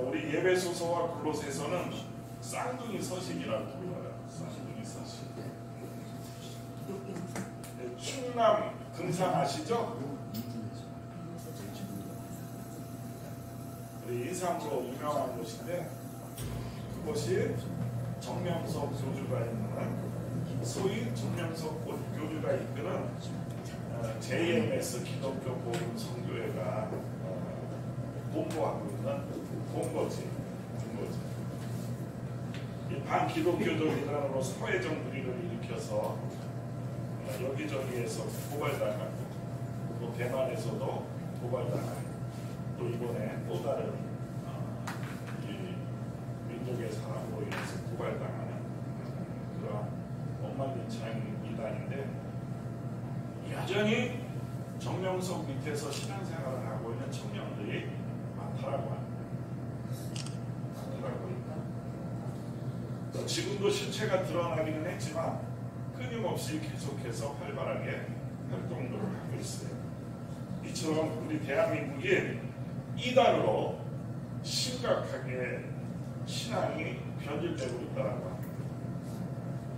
우리 에베소서와 골로새서는 쌍둥이 서신이라고 불러요. 쌍둥이 서신. 충남 금산 아시죠? 우리 인삼으로 유명한 곳인데 그곳이 정명석 교주가 있는, 소위 정명석 교주가 이끄는 JMS 기독교 복음 선교회가 본부하고 있는 본거지. 이 반기독교적이라는 사회적 분위기를 일으켜서 여기저기에서 고발당하고, 또 대만에서도 고발당하고, 또 이번에 또 다른 이 민족의 사람으로 인해서 고발당하는 그러한 엉망진창 이단인데, 여전히 정명석 밑에서 신앙생활을 하고 있는 청년들이 많더라고요. 지금도 실체가 드러나기는 했지만 끊임없이 계속해서 활발하게 활동을 하고 있어요. 이처럼 우리 대한민국이 이단으로 심각하게 신앙이 변질되고 있다라고 합니다.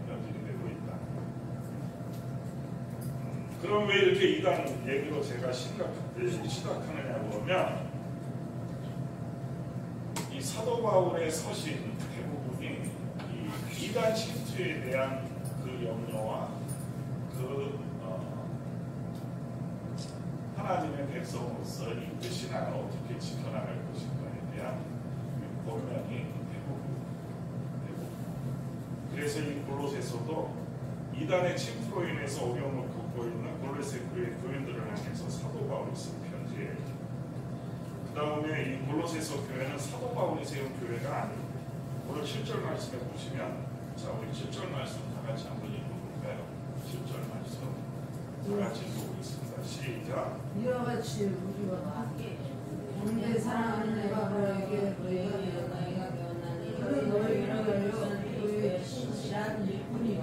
변질이 되고 있다. 그럼 왜 이렇게 이단 얘기로 제가 시작하느냐고 하면, 이 사도 바울의 서신 대부분이 이 이단 침투에 대한 그 염려와 하나님의 백성으로서 이 신앙을 어떻게 지켜나갈 것인가에 대한 본면이 대부분. 그래서 이 골로새서도 이단의 침투로 인해서 어려움을 겪고 있는 골로새 교인들을 향해서 사도 바울이 쓴 편지예요. 그 다음에 이 골로새서 교회는 사도 바울이 세운 교회가 아니고, 오늘 7절 말씀에 보시면, 자, 우리 7절 말씀 다 같이 한번 읽어볼까요? 7절 말씀 다 같이 읽어보겠습니다. 시작. 이와 같이 우리와 함께 형제 사랑하는 에바브라에게 너희가 배웠나니 그는 너희를 열려는 교회의 신실한 일꾼이요.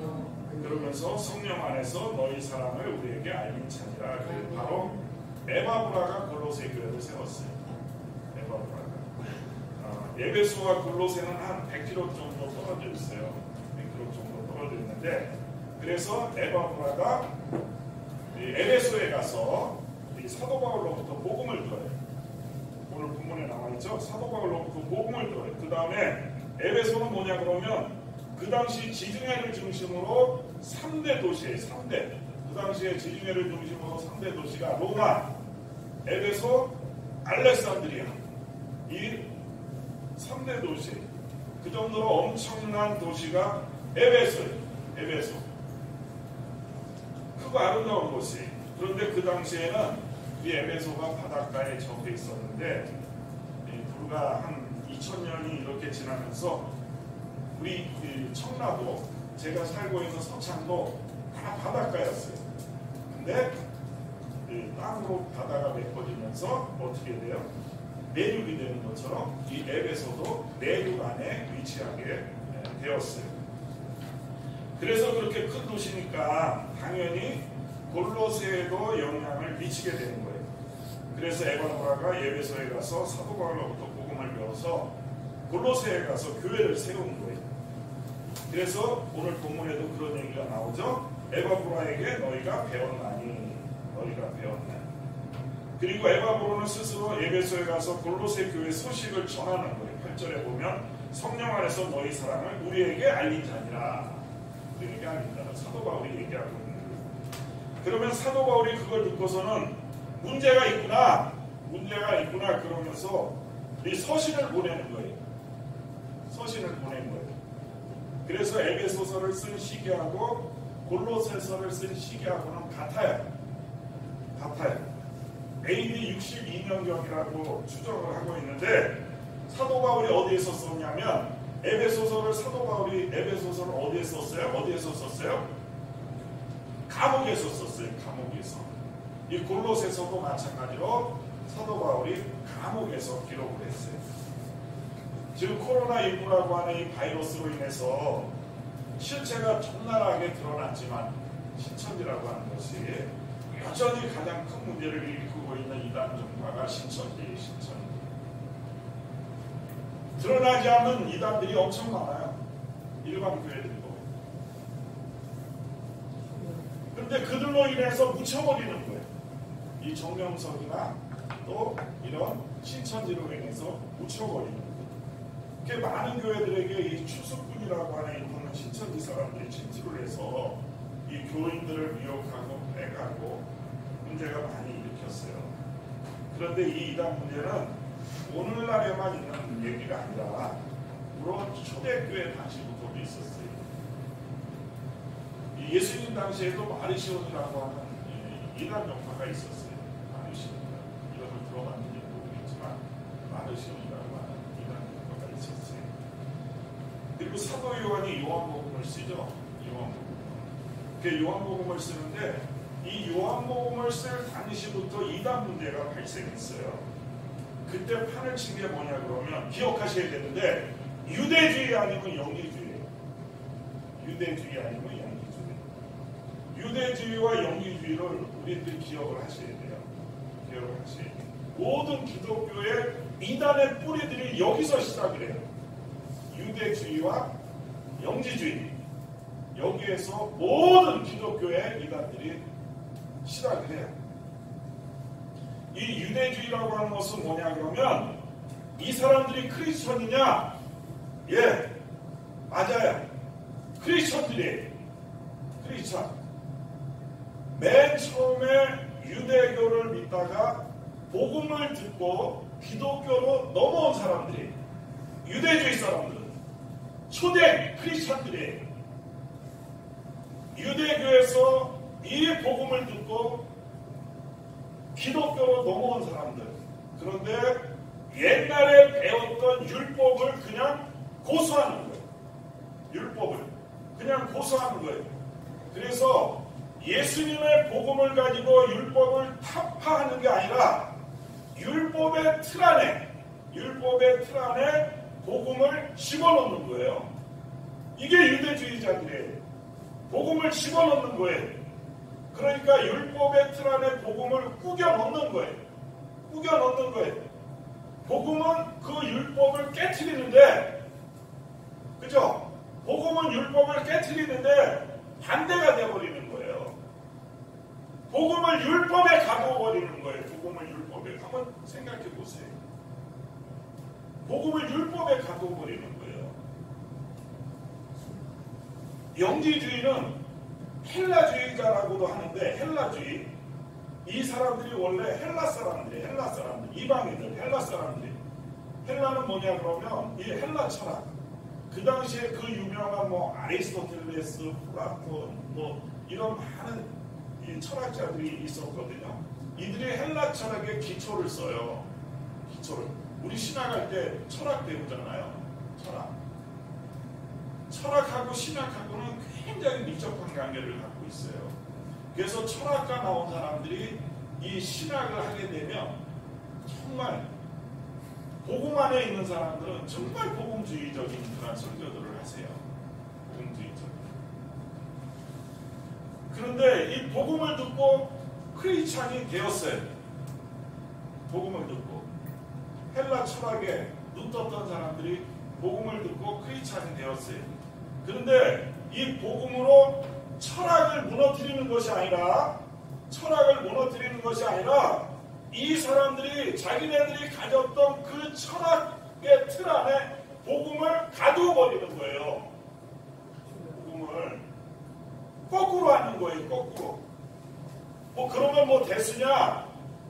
그러면서 성령 안에서 너희 사랑을 우리에게 알린 자니라. 바로 에바브라가 골로새 교회를 세웠어요. 에바브라가. 에베소와 골로새는 한 100km 정도 떨어져 있어요. 100km 정도 떨어져 있는데, 그래서 에바브라가 에베소에 가서 이 사도 바울로부터 복음을 들어요. 오늘 본문에 나와있죠. 사도 바울로부터 복음을 들어요. 그 다음에 에베소는 뭐냐 그러면, 그 당시 지중해를 중심으로 3대 도시예요. 3대. 그 당시에 지중해를 중심으로 3대 도시가 로마, 에베소, 알렉산드리아. 이 3대 도시. 그 정도로 엄청난 도시가 에베소예요. 에베소. 크고 아름다운 곳이. 그런데 그 당시에는 이 에베소가 바닷가에 접해 있었는데, 불과 한 2000년이 이렇게 지나면서 우리 청라도, 제가 살고 있는 서창도 다 바닷가였어요. 근데 땅으로 바다가 메꿔지면서 어떻게 돼요? 내륙이 되는 것처럼 이 에베소도 내륙 안에 위치하게 되었어요. 그래서 그렇게 큰 도시니까 당연히 골로새에도 영향을 미치게 되는 거예요. 그래서 에바브라가 에베소에 가서 사도 바울로부터 복음을 배워서 골로새에 가서 교회를 세운 거예요. 그래서 오늘 본문에도 그런 얘기가 나오죠. 에바브라에게 너희가 배웠나니. 그리고 에바브라는 스스로 에베소에 가서 골로새 교회 소식을 전하는 거예요. 8절에 보면 성령 안에서 너희 사랑을 우리에게 알린 자니라. 우리에게 알린 자라. 사도 바울이 얘기하고 있는 거예요. 그러면 사도 바울이 그걸 듣고서는 문제가 있구나 그러면서 이 서신을 보내는 거예요. 서신을 보낸 거예요. 그래서 에베소서를 쓴 시기하고 골로새서를 쓴 시기하고는 같아요. AD 62년경이라고 추정을 하고 있는데, 사도 바울이 어디에서 썼냐면, 사도 바울이 에베소서를 어디에서 썼어요? 감옥에서 썼어요. 감옥에서. 이 골로새서도 마찬가지로 사도 바울이 감옥에서 기록을 했어요. 지금 코로나19라고 하는 이 바이러스로 인해서 실체가 적나라하게 드러났지만, 신천지라고 하는 것이 여전히 가장 큰 문제를 일으키고 있는 이단 종파가 신천지. 드러나지 않는 이단들이 엄청 많아요. 일반 교회들도. 그런데 그들로 인해서 묻혀버리는 거예요. 이 정명석이나 또 이런 신천지로 인해서 묻혀버리는 거예요. 그게 많은 교회들에게 이 추수꾼이라고 하는 이런 신천지 사람들이 침투를 해서 이 교인들을 미혹하고 빼가고 문제가 많이 일으켰어요. 그런데 이 이단 문제는 오늘날에만 있는 얘기가 아니라 물론 초대교회 당시부터도 있었어요. 예수님 당시에도 마르시온이라고 하는 이단 종파가 있었어요. 마르시온 이름을 들어봤는지 모르겠지만 마르시온이라고 하는 이단 종파가 있었어요. 그리고 사도 요한이 요한복음을 쓰죠. 요한복음을 쓰는데 이 요한복음을 쓸 당시부터 이단 문제가 발생했어요. 그때 판을 친 게 뭐냐 그러면 기억하셔야 되는데 유대주의 아니면 영리주의, 유대주의 아니면 영리주의, 유대주의와 영리주의를 우리들이 기억을 하셔야 돼요. 기억을 하셔야 돼요. 모든 기독교의 이단의 뿌리들이 여기서 시작을 해요. 유대주의와 영지주의, 여기에서 모든 기독교의 이단들이 시작을 해요. 이 유대주의라고 하는 것은 뭐냐 그러면 이 사람들이 크리스천이냐? 예, 맞아요. 크리스천들이 크리스천. 맨 처음에 유대교를 믿다가 복음을 듣고 기독교로 넘어온 사람들이 유대주의 사람들, 초대 크리스천들이 유대교에서 이 복음을 듣고 기독교로 넘어온 사람들. 그런데 옛날에 배웠던 율법을 그냥 고수하는 거예요. 율법을 그냥 고수하는 거예요. 그래서 예수님의 복음을 가지고 율법을 타파하는 게 아니라 율법의 틀 안에 복음을 집어넣는 거예요. 이게 유대주의자들이에요. 복음을 집어넣는 거예요. 그러니까 율법의 틀 안에 복음을 꾸겨 넣는 거예요. 꾸겨 넣는 거예요. 복음은 그 율법을 깨트리는데, 그죠? 복음은 율법을 깨트리는데 반대가 되어버리는 거예요. 복음을 율법에 가둬버리는 거예요. 복음을 율법에. 한번 생각해 보세요. 복음을 율법에 가둬버리는 거예요. 영지주의는 헬라주의자라고도 하는데, 헬라주의, 이 사람들이 원래 헬라 사람들, 이방인들, 헬라 사람들이. 헬라는 뭐냐 그러면 이 헬라 철학, 그 당시에 그 유명한 뭐 아리스토텔레스, 플라톤, 뭐 이런 많은 이 철학자들이 있었거든요. 이들이 헬라 철학의 기초를 써요. 기초를. 우리 신학할 때 철학 배우잖아요. 철학하고 신학하고는 굉장히 밀접한 관계를 갖고 있어요. 그래서 철학과 나온 사람들이 이 신학을 하게 되면 정말 복음 안에 있는 사람들은 정말 복음주의적인 그런 설교들을 하세요. 복음주의적. 그런데 이 복음을 듣고 크리스찬이 되었어요. 복음을 듣고 헬라 철학에 눈 떴던 사람들이 복음을 듣고 크리스찬이 되었어요. 그런데 이 복음으로 철학을 무너뜨리는 것이 아니라 이 사람들이 자기네들이 가졌던 그 철학의 틀 안에 복음을 가두어버리는 거예요. 복음을 거꾸로 하는 거예요. 거꾸로. 뭐 그러면 뭐 대수냐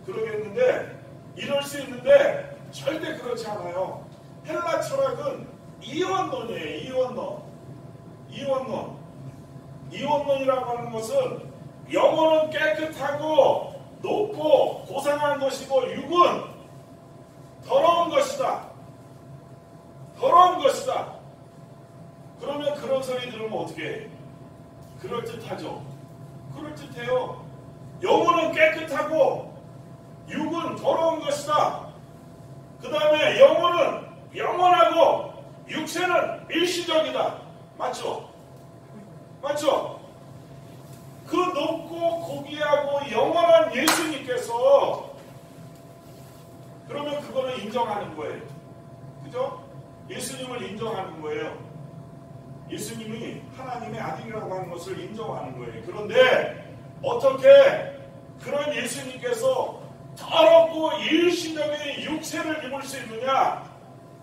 그러겠는데, 이럴 수 있는데 절대 그렇지 않아요. 헬라 철학은 이원론이에요. 이원론이라고 하는 것은 영혼은 깨끗하고 높고 고상한 것이고 육은 더러운 것이다. 그러면 그런 소리 들으면 어떻게 해? 그럴듯하죠. 그럴듯해요. 영혼은 깨끗하고 육은 더러운 것이다. 그 다음에 영혼은 영원하고 육체는 일시적이다. 맞죠? 그 높고 고귀하고 영원한 예수님께서, 그러면 그거는 인정하는 거예요. 그죠? 예수님을 인정하는 거예요. 예수님이 하나님의 아들이라고 하는 것을 인정하는 거예요. 그런데 어떻게 그런 예수님께서 더럽고 일시적인 육체를 입을 수 있느냐?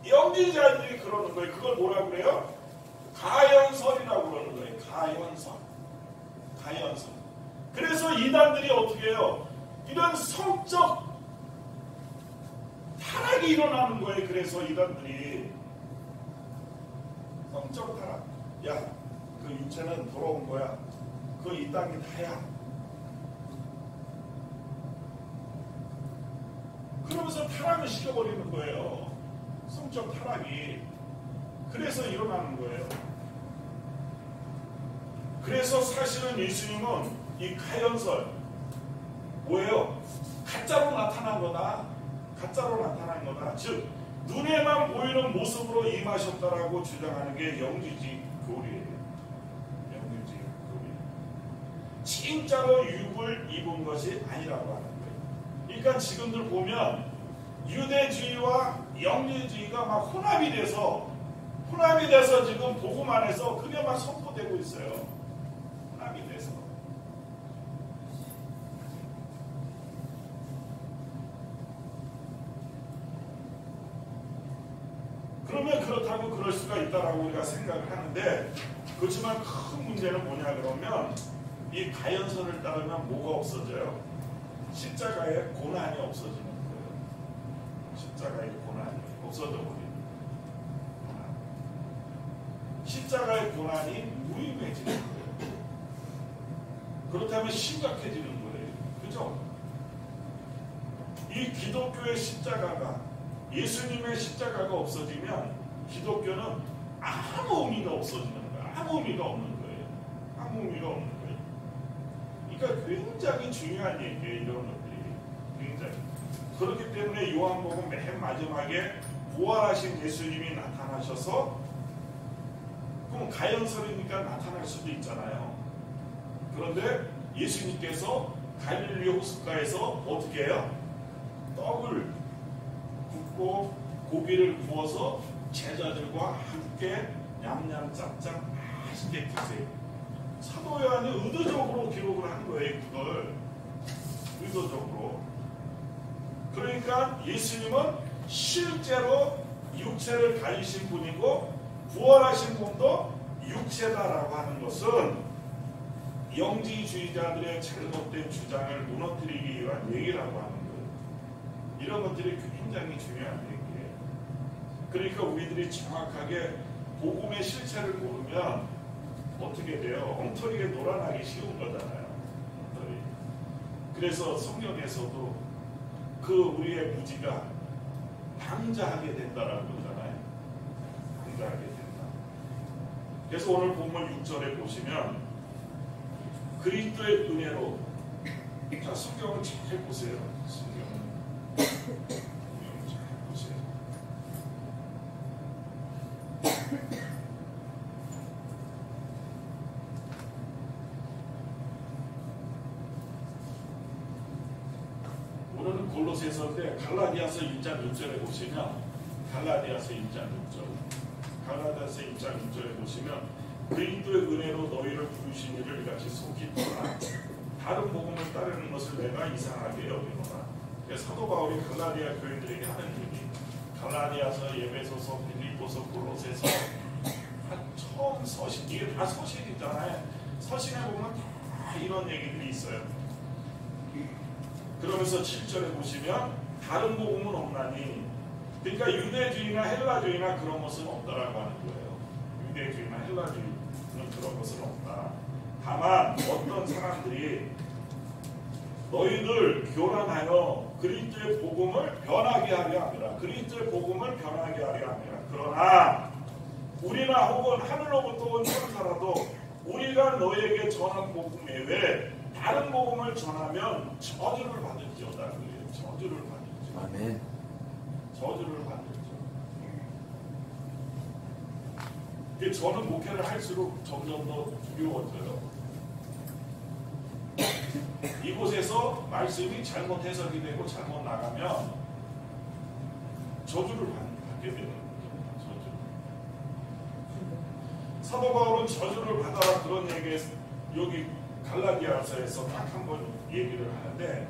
영지자들이 그러는 거예요. 그걸 뭐라고 그래요? 가연설이라고 그러는 거예요. 가연설. 그래서 이단들이 어떻게 해요? 이런 성적 타락이 일어나는 거예요. 그래서 이단들이 성적 타락. 야, 그 육체는 더러운 거야. 그거 이 땅이 다야. 그러면서 타락을 시켜버리는 거예요. 성적 타락이. 그래서 일어나는 거예요. 그래서 사실은 예수님은 이 가연설 뭐예요? 가짜로 나타난 거다. 즉 눈에만 보이는 모습으로 임하셨다라고 주장하는 게 영지주의 교리예요. 영지주의 교리. 진짜로 육을 입은 것이 아니라고 하는 거예요. 그러니까 지금들 보면 유대주의와 영지주의가 막 혼합이 돼서 지금 복음 안에서 그게 막 선포되고 있어요. 혼합이 돼서. 그러면 그렇다고 그럴 수가 있다라고 우리가 생각을 하는데, 그렇지만 큰 문제는 뭐냐 그러면 이 가연설을 따르면 뭐가 없어져요? 십자가의 고난이 없어지는 거예요. 십자가의 고난이 없어져 버립니다. 십자가의 고난이 무의미해지는 거예요. 그렇다면 심각해지는 거예요. 그죠? 이 기독교의 십자가가, 예수님의 십자가가 없어지면 기독교는 아무 의미가 없어지는 거예요. 아무 의미가 없는 거예요. 아무 의미가 없는 거예요. 그러니까 굉장히 중요한 얘기예요. 이런 것들이 굉장히. 그렇기 때문에 요한복음 맨 마지막에 부활하신 예수님이 나타나셔서, 그럼 가연설이니까 나타날 수도 있잖아요. 그런데 예수님께서 갈릴리 호숫가에서 어떻게 해요? 떡을 굽고 고기를 구워서 제자들과 함께 냠냠 짭짭 맛있게 드세요. 사도 요한이 의도적으로 기록을 한 거예요. 그걸 의도적으로. 그러니까 예수님은 실제로 육체를 가지신 분이고 부활하신 분도 육체다라고 하는 것은 영지주의자들의 잘못된 주장을 무너뜨리기 위한 얘기라고 하는 거예요. 이런 것들이 굉장히 중요한 얘기예요. 그러니까 우리들이 정확하게 복음의 실체를 모르면 어떻게 돼요? 엉터리에 놀아나기 쉬운 거잖아요. 엉터리. 그래서 성경에서도 그 우리의 무지가 방자하게 된다라고 그러잖아요. 방자하게 된다. 그래서 오늘 본문 6절에 보시면 그리스도의 은혜로, 자, 성경을 잘 보세요. 성경을 잘 보세요. 오늘은 골로새서인데 갈라디아서 1장 6절에 보시면, 갈라디아서 1장 6절에 보시면 그리스도의 은혜로 너희를 부르신 이를 이같이 속히 떠나 다른 복음을 따르는 것을 내가 이상하게 여기노라. 사도 바울이 갈라디아 교인들에게 하는 얘기, 갈라디아서, 에베소서, 빌립보서, 골로새서, 처음 서신, 이게 다 서신이잖아요. 서신에 보면 다 이런 얘기들이 있어요. 그러면서 7절에 보시면 다른 복음은 없나니, 그러니까 유대주의나 헬라주의나 그런 것은 없다라고 하는 거예요. 유대주의나 헬라주의는 그런 것은 없다. 다만 어떤 사람들이 너희들 교란하여 그리스도의 복음을 변하게 하려 합니다. 그리스도의 복음을 변하게 하려 합니다. 그러나 우리나 혹은 하늘로부터 온 천사라도 우리가 너희에게 전한 복음 외에 다른 복음을 전하면 저주를 받을지어다. 그래요. 저주를 받을지어다. 아멘. 저주를 받을지어다. 저는 목회를 할수록 점점 더 두려워져요. 이곳에서 말씀이 잘못 해석이 되고 잘못 나가면 저주를 받게 되는 거죠. 저주. 사도 바울은 저주를 받아라 그런 얘기에서 여기 갈라디아서에서 딱 한 번 얘기를 하는데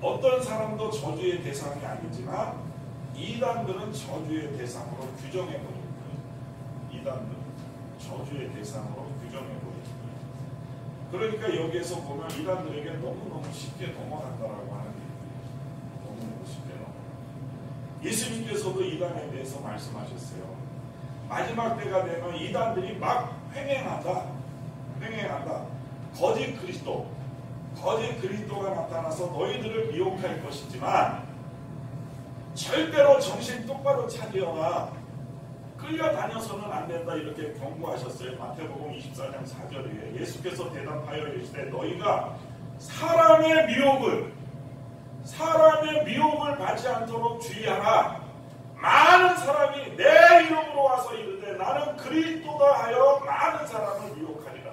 어떤 사람도 저주의 대상이 아니지만 이단들은 저주의 대상으로 규정해버린 거예요. 이단들은 저주의 대상으로 규정해버린 거예요. 그러니까 여기에서 보면 이단들에게 너무너무 쉽게 넘어간다라고 하는 얘기예요. 너무너무 쉽게 넘어간다. 예수님께서도 이단에 대해서 말씀하셨어요. 마지막 때가 되면 이단들이 막 횡행한다. 거짓 그리스도가 나타나서 너희들을 미혹할 것이지만 절대로 정신 똑바로 차리거나 끌려다녀서는 안 된다 이렇게 경고하셨어요. 마태복음 24장 4절에 예수께서 대답하여 이르시되 너희가 사람의 미혹을 받지 않도록 주의하라. 많은 사람이 내 이름으로 와서 이르되 나는 그리스도다 하여 많은 사람을 미혹하리라.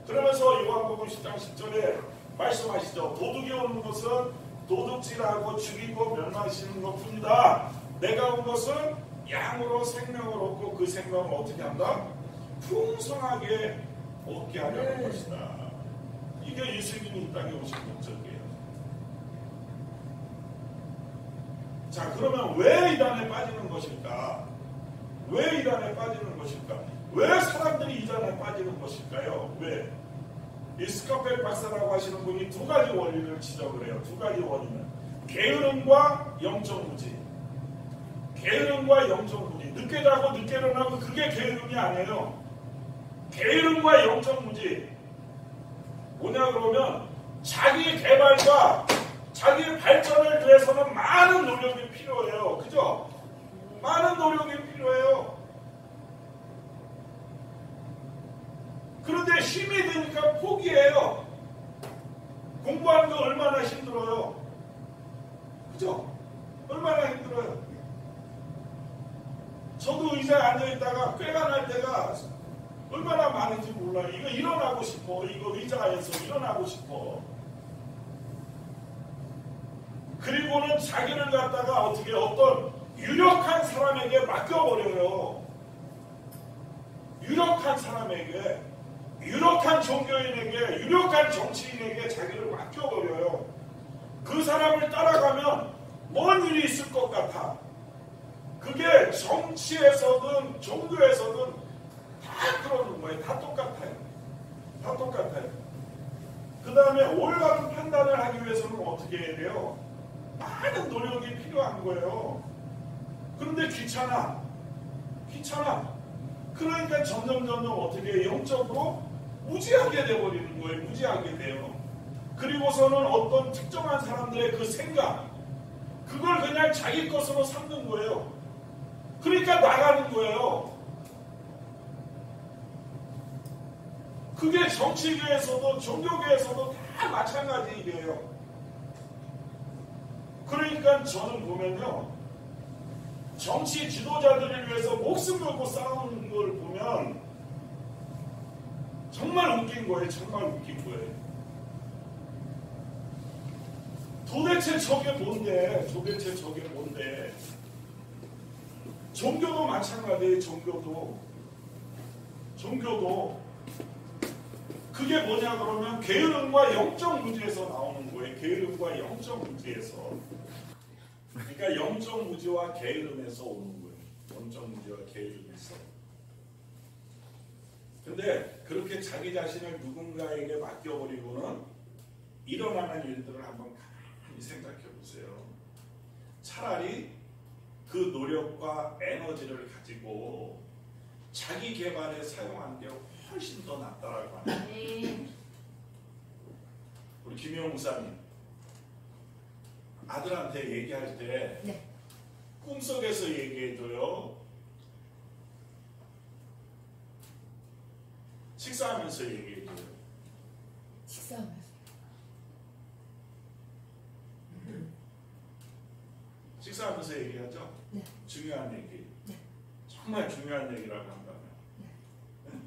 그러면서 요한복음 10장 10절에 말씀하시죠. 도둑이 오는 것은 도둑질하고 죽이고 멸망시키는 것뿐이다. 내가 온 것은 양으로 생명을 얻고 그 생명을 어떻게 한다? 풍성하게 얻게 하려는 것이다. 이게 예수님이 이 땅에 오신 목적이에요. 자, 그러면 왜 이단에 빠지는 것일까? 왜 이단에 빠지는 것일까? 왜 사람들이 이단에 빠지는 것일까요? 왜? 이 스카펠 박사라고 하시는 분이 두 가지 원리를 지적을 해요. 두 가지 원리는 게으름과 영적 무지. 게으름과 영적 무지. 늦게 자고 늦게 일어나고 그게 게으름이 아니에요. 게으름과 영적 무지. 뭐냐 그러면 자기 개발과 자기 발전을 위해서는 많은 노력이 필요해요. 그죠? 많은 노력이 필요해요. 그런데 힘이 드니까 포기해요. 공부하는 거 얼마나 힘들어요. 그죠? 얼마나 힘들어요. 저도 의자에 앉아있다가 꾀가 날 때가 얼마나 많은지 몰라요. 이거 일어나고 싶어. 이거 의자에서 일어나고 싶어. 그리고는 자기를 갖다가 어떻게 어떤 유력한 사람에게 맡겨버려요. 유력한 사람에게, 유력한 종교인에게, 유력한 정치인에게 자기를 맡겨버려요. 그 사람을 따라가면 뭔 일이 있을 것 같아. 그게 정치에서든 종교에서든 다 그러는 거예요. 다 똑같아요. 다 똑같아요. 그 다음에 올바른 판단을 하기 위해서는 어떻게 해야 돼요? 많은 노력이 필요한 거예요. 그런데 귀찮아. 그러니까 점점 어떻게 영적으로 무지하게 돼버리는 거예요. 무지하게 돼요. 그리고서는 어떤 특정한 사람들의 그 생각, 그걸 그냥 자기 것으로 삼는 거예요. 그러니까 나가는 거예요. 그게 정치계에서도 종교계에서도 다 마찬가지 일이에요. 그러니까 저는 보면요, 정치 지도자들을 위해서 목숨 걸고 싸우는 걸 보면 정말 웃긴 거예요. 정말 웃긴 거예요. 도대체 저게 뭔데? 종교도 마찬가지예요. 종교도 그게 뭐냐 그러면 게으름과 영적 무지에서 나오는 거예요. 게으름과 영적 무지에서. 그러니까 영적 무지와 게으름에서 오는 거예요. 영적 무지와 게으름에서. 근데 그렇게 자기 자신을 누군가에게 맡겨버리고는 일어나는 일들을 한번 가만히 생각해 보세요. 차라리 그 노력과 에너지를 가지고 자기 개발에 사용하는 게 훨씬 더 낫다라고 하는. 우리 김영 목사님 아들한테 얘기할 때 네. 꿈속에서 얘기해줘요. 식사하면서 얘기해줘요. 식사하면서 얘기하죠? 네. 중요한 얘기. 네. 정말 중요한 얘기라고 한다면. 네?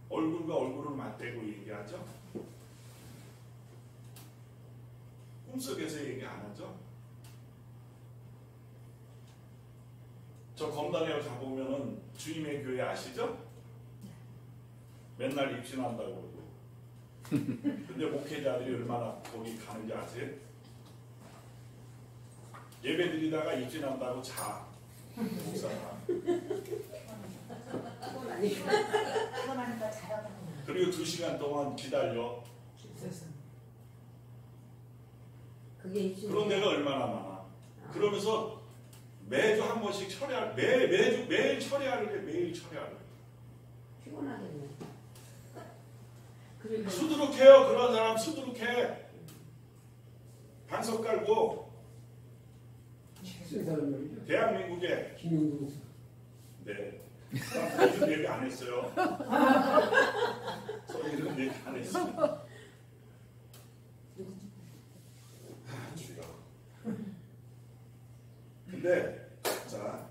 얼굴과 얼굴을 맞대고 얘기하죠? 꿈속에서 얘기 안 하죠? 저 검단에 가보면은 주임의 교회 아시죠? 맨날 입신한다고 그러고. 근데 목회자들이 얼마나 거기 가는지 아세요? 예배 드리다가 입신한다고 자. 목사가. 피곤하니까 자라고. 그리고 2시간 동안 기다려. 그게 입신. 그런 데가 얼마나 많아. 그러면서 매주 한 번씩 처리할, 매일 처리하는 게 매일 처리하는 게. 피곤하겠네. 그리고 수두룩해요. 그런 사람 수두룩해. 반석 깔고 쓴 사람 말이죠. 대한민국에 김용동. 네. 나 이런 얘기 안 했어요. 저 이런 얘기 안 했어요. 근데 자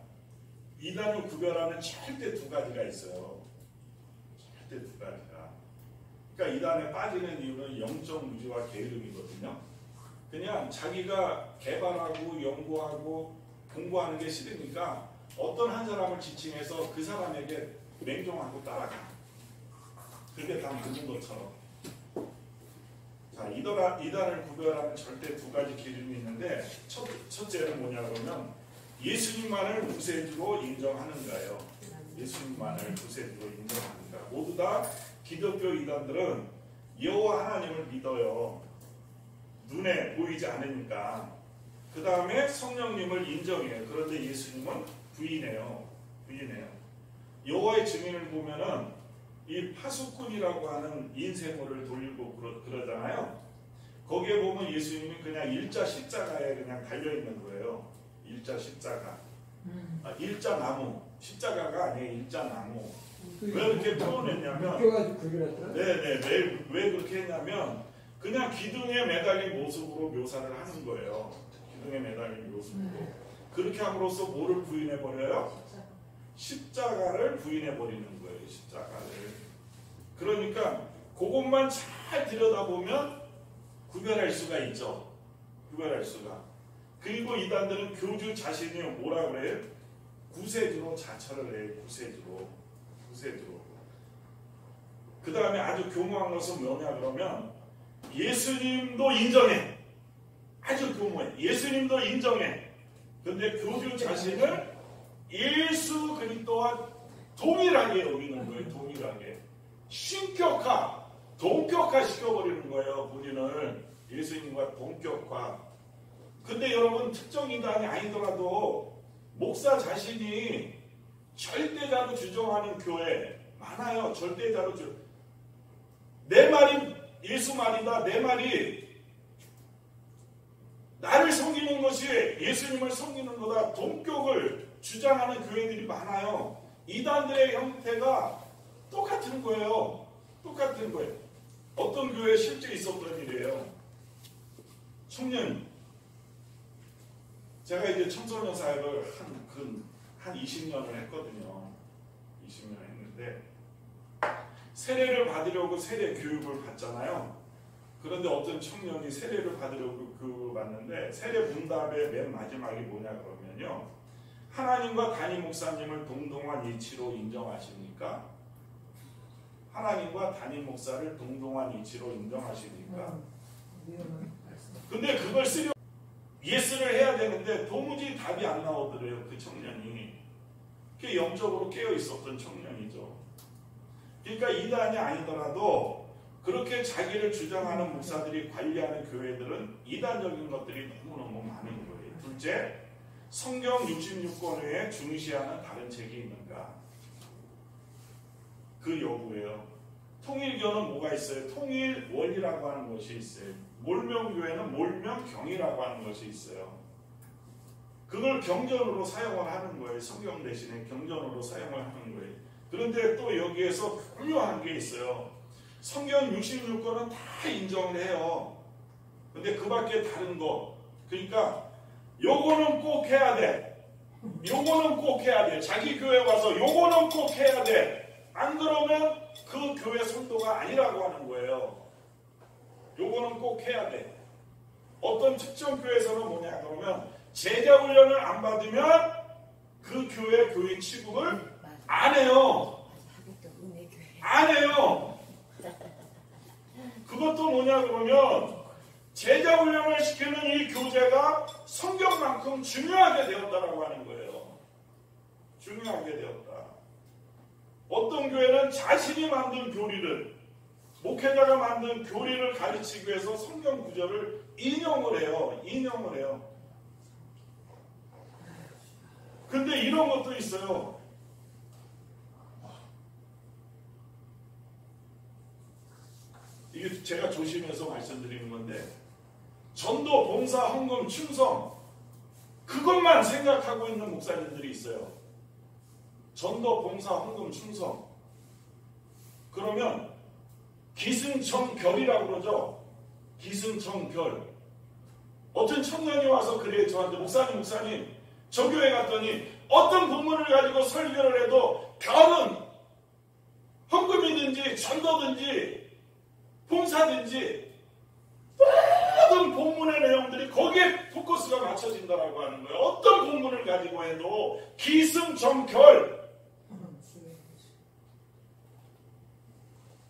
이단을 구별하는 절대 2가지가 있어요. 절대 2가지가. 그러니까 이단에 빠지는 이유는 영적 무지와 게으름이거든요. 그냥 자기가 개발하고 연구하고 공부하는 게 싫으니까 어떤 한 사람을 지칭해서 그 사람에게 맹종하고 따라가. 그게 다 맞는 것처럼. 자, 이단을 구별하는 절대 2가지 기준이 있는데 첫째는 뭐냐 그러면 예수님만을 구세주로 인정하는가요? 예수님만을 구세주로 인정하는가. 모두 다 기독교 이단들은 여호와 하나님을 믿어요. 눈에 보이지 않으니까. 그 다음에 성령님을 인정해요. 그런데 예수님은 부인해요. 여호와의 증인을 보면은 이 파수꾼이라고 하는 인쇄물을 돌리고 그러잖아요. 거기에 보면 예수님이 그냥 일자 십자가에 그냥 달려있는 거예요. 일자 십자가. 일자 나무. 십자가가 아니에요. 일자 나무. 왜 그렇게 표현했냐면 묶여가지고 그려놨더라. 네네. 왜 그렇게 했냐면 그냥 기둥에 매달린 모습으로 묘사를 하는 거예요. 기둥에 매달린 모습으로. 그렇게 함으로써 뭐를 부인해버려요? 십자가를 부인해버리는 거예요. 십자가를. 그러니까 그것만 잘 들여다보면 구별할 수가 있죠. 구별할 수가. 그리고 이단들은 교주 자신이 뭐라 그래요? 구세주로 자처를 해요. 구세주로. 그 다음에 아주 교묘한 것은 뭐냐 그러면 예수님도 인정해. 아주 교묘해. 예수님도 인정해. 근데 교주 자신을 예수 그리스도와 동일하게 여기는 거예요. 동일하게. 신격화, 동격화 시켜버리는 거예요. 본인을. 예수님과 동격화. 근데 여러분 특정 이단이 아니더라도 목사 자신이 절대자로 주장하는 교회 많아요. 절대자로 내 말이 예수 말이다. 내 말이 나를 섬기는 것이 예수님을 섬기는 거다. 동격을 주장하는 교회들이 많아요. 이단들의 형태가 똑같은 거예요. 똑같은 거예요. 어떤 교회에 실제 있었던 일이에요. 청년. 제가 이제 청소년 사역을 한 20년을 했거든요. 20년 했는데 세례를 받으려고 세례 교육을 받잖아요. 그런데 어떤 청년이 세례를 받으려고 교육을 받는데 세례 문답의 맨 마지막이 뭐냐 그러면요. 하나님과 담임 목사님을 동등한 이치로 인정하십니까? 하나님과 담임 목사를 동등한 이치로 인정하십니까? 근데 그걸 예스를 해야 되는데 도무지 답이 안 나오더래요. 그 청년이. 그게 영적으로 깨어 있었던 청년이죠. 그러니까 이단이 아니더라도 그렇게 자기를 주장하는 목사들이 관리하는 교회들은 이단적인 것들이 너무너무 많은 거예요. 둘째, 성경 66권 외에 중시하는 다른 책이 있는가? 그 여부예요. 통일교는 뭐가 있어요? 통일원이라고 하는 것이 있어요. 몰명교회는 몰명경이라고 하는 것이 있어요. 그걸 경전으로 사용을 하는 거예요. 성경 대신에 경전으로 사용을 하는 거예요. 그런데 또 여기에서 분명한 게 있어요. 성경 66권은 다 인정을 해요. 근데 그 밖에 다른 거. 그러니까 요거는 꼭 해야 돼. 요거는 꼭 해야 돼. 자기 교회 와서 요거는 꼭 해야 돼. 안 그러면 그 교회 성도가 아니라고 하는 거예요. 요거는 꼭 해야 돼. 어떤 특정 교회에서는 뭐냐 그러면 제자 훈련을 안 받으면 그 교회 취급을 안 해요. 안 해요. 그것도 뭐냐 그러면 제자 훈련을 시키는 이 교재가 성경만큼 중요하게 되었다라고 하는 거예요. 중요하게 되었다. 어떤 교회는 자신이 만든 교리를, 목회자가 만든 교리를 가르치기 위해서 성경 구절을 인용을 해요. 인용을 해요. 근데 이런 것도 있어요. 이게 제가 조심해서 말씀드리는 건데, 전도, 봉사, 헌금, 충성, 그것만 생각하고 있는 목사님들이 있어요. 전도, 봉사, 헌금, 충성. 그러면 기승전결이라고 그러죠. 기승전결. 어떤 청년이 와서 그래요. 저한테 목사님 저 교회 갔더니 어떤 본문을 가지고 설교를 해도 결은 헌금이든지 전도든지 봉사든지 모든 본문의 내용들이 거기에 포커스가 맞춰진다라고 하는 거예요. 어떤 본문을 가지고 해도 기승전결.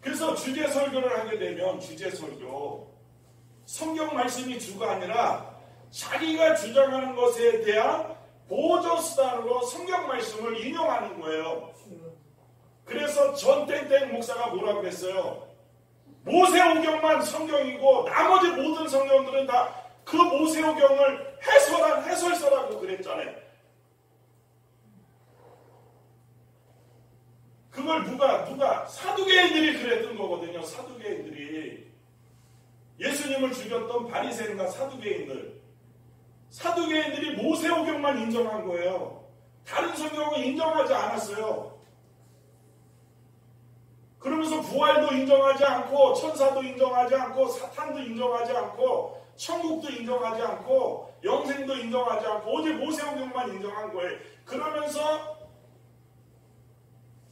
그래서 주제 설교를 하게 되면 주제 설교, 성경 말씀이 주가 아니라 자기가 주장하는 것에 대한 보조수단으로 성경 말씀을 인용하는 거예요. 그래서 전 땡땡 목사가 뭐라고 그랬어요? 모세오경만 성경이고 나머지 모든 성경들은 다 그 모세오경을 해설한 해설서라고 그랬잖아요. 그걸 누가 사두개인들이 그랬던 거거든요. 사두개인들이 예수님을 죽였던 바리새인과 사두개인들이 모세오경만 인정한 거예요. 다른 성경은 인정하지 않았어요. 그러면서 부활도 인정하지 않고 천사도 인정하지 않고 사탄도 인정하지 않고 천국도 인정하지 않고 영생도 인정하지 않고 오직 모세오경만 인정한 거예요. 그러면서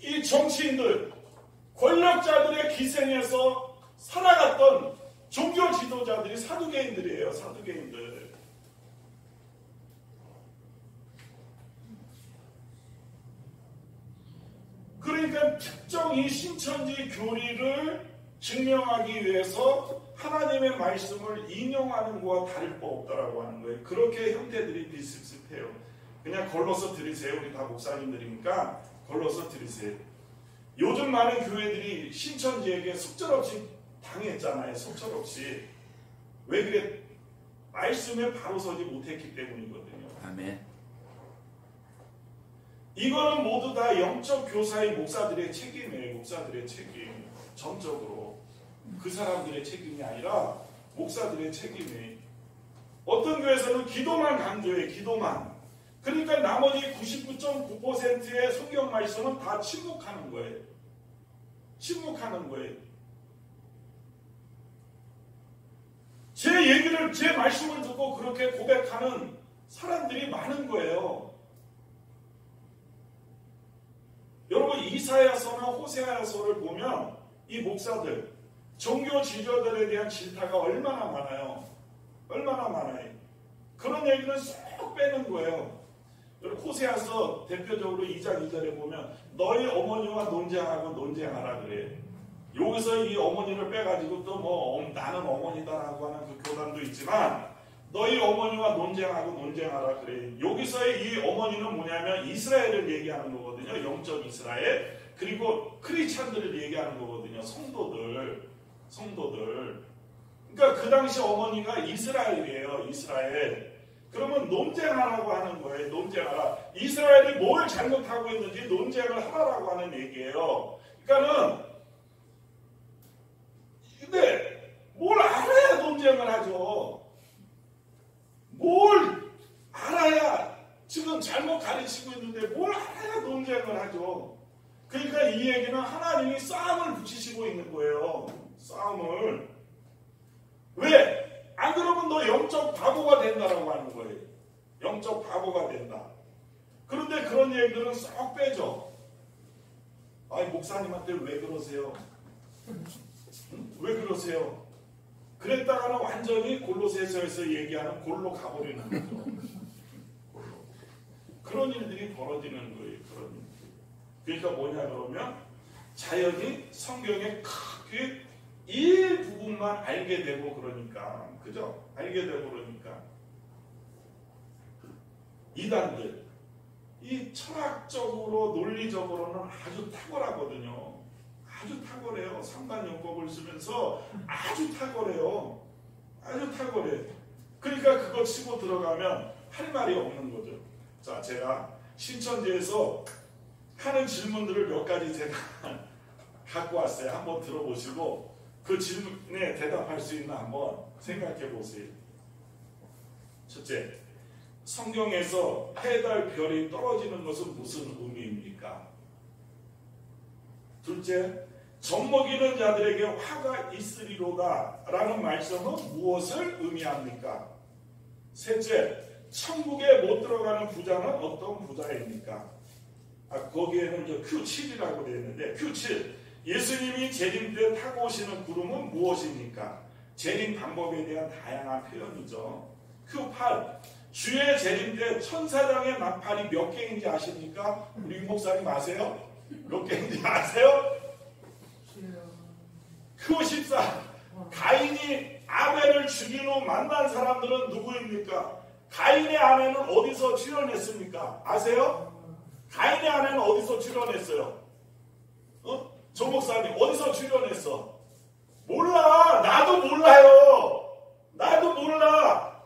이 정치인들, 권력자들의 기생에서 살아갔던 종교 지도자들이 사두개인들이에요. 사두개인들. 그러니까 특정 이 신천지 교리를 증명하기 위해서 하나님의 말씀을 인용하는 것과 다를 바 없다라고 하는 거예요. 그렇게 형태들이 비슷비슷해요. 그냥 걸러서 들으세요. 우리 다 목사님들이니까 걸러서 들으세요. 요즘 많은 교회들이 신천지에게 속절없이 당했잖아요. 속절없이. 왜 그래? 말씀에 바로 서지 못했기 때문이거든요. 아멘. 이거는 모두 다 영적 교사의 목사들의 책임이에요. 목사들의 책임. 전적으로. 그 사람들의 책임이 아니라 목사들의 책임이에요. 어떤 교회에서는 기도만 강조해요. 기도만. 그러니까 나머지 99.9%의 성경 말씀은 다 침묵하는 거예요. 침묵하는 거예요. 제 말씀을 듣고 그렇게 고백하는 사람들이 많은 거예요. 여러분 이사야서나 호세아서를 보면 이 목사들, 종교 지도자들에 대한 질타가 얼마나 많아요. 얼마나 많아요. 그런 얘기는 쏙 빼는 거예요. 호세아서 대표적으로 2장 2절에 보면 너희 어머니와 논쟁하라 그래. 여기서 이 어머니를 빼가지고 또 나는 어머니다라고 하는 그 교단도 있지만 너희 어머니와 논쟁하라 그래. 여기서의 이 어머니는 뭐냐면 이스라엘을 얘기하는 거거든요. 영적 이스라엘. 그리고 크리스찬들을 얘기하는 거거든요. 성도들. 그러니까 그 당시 어머니가 이스라엘이에요. 이스라엘. 그러면 논쟁하라고 하는 거예요. 논쟁하라. 이스라엘이 뭘 잘못하고 있는지 논쟁을 하라고 하는 얘기예요. 그러니까는 근데 뭘 알아야 논쟁을 하죠. 뭘 알아야 지금 잘못 가르치고 있는데 뭘 알아야 논쟁을 하죠. 그러니까 이 얘기는 하나님이 싸움을 붙이시고 있는 거예요. 싸움을. 왜? 안 그러면 너 영적 바보가 된다라고 하는 거예요. 영적 바보가 된다. 그런데 그런 얘기들은 쏙 빼죠. 아이 목사님한테 왜 그러세요? 왜 그러세요? 그랬다가는 완전히 골로새서에서 얘기하는 골로 가버리는 거죠. 골로. 그런 일들이 벌어지는 거예요. 그런 일들. 그러니까 뭐냐 그러면 자연히 성경의 크게 일부분만 알게 되고 그러니까 그죠? 알게 되고 그러니까 이단들 이 철학적으로 논리적으로는 아주 탁월하거든요. 아주 탁월해요. 삼간요법을 쓰면서 아주 탁월해요. 아주 탁월해. 그러니까 그거 치고 들어가면 할 말이 없는 거죠. 자, 제가 신천지에서 하는 질문들을 몇 가지 제가 갖고 왔어요. 한번 들어보시고 그 질문에 대답할 수 있나 한번 생각해 보세요. 첫째, 성경에서 해달 별이 떨어지는 것은 무슨 의미입니까? 둘째, 젖먹이는 자들에게 화가 있으리로다 라는 말씀은 무엇을 의미합니까? 셋째, 천국에 못 들어가는 부자는 어떤 부자입니까? 거기에는 Q7이라고 되어 있는데 Q7, 예수님이 재림 때 타고 오시는 구름은 무엇입니까? 재림 방법에 대한 다양한 표현이죠. Q8, 주의 재림 때 천사장의 나팔이 몇 개인지 아십니까? 우리 목사님 아세요? 몇 개인지 아세요? Q14, 가인이 아벨을 죽인 후 만난 사람들은 누구입니까? 가인의 아내는 어디서 출현했습니까? 아세요? 가인의 아내는 어디서 출현했어요? 조 목사님 어디서 출현했어? 몰라. 나도 몰라요. 나도 몰라.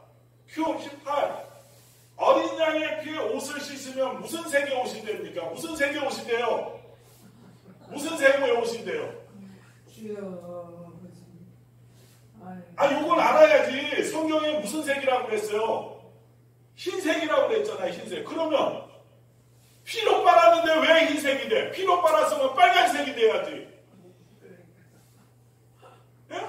Q18, 어린 양의 피에 옷을 씻으면 무슨 색의 옷이 됩니까? 무슨 색의 옷이 돼요? 무슨 색의 옷이 돼요? 요걸 알아야지. 성경에 무슨 색이라고 그랬어요? 흰색이라고 그랬잖아요. 흰색. 그러면 피로 빨았는데 왜 흰색이 돼? 피로 빨았으면 빨간색이 돼야지. 예?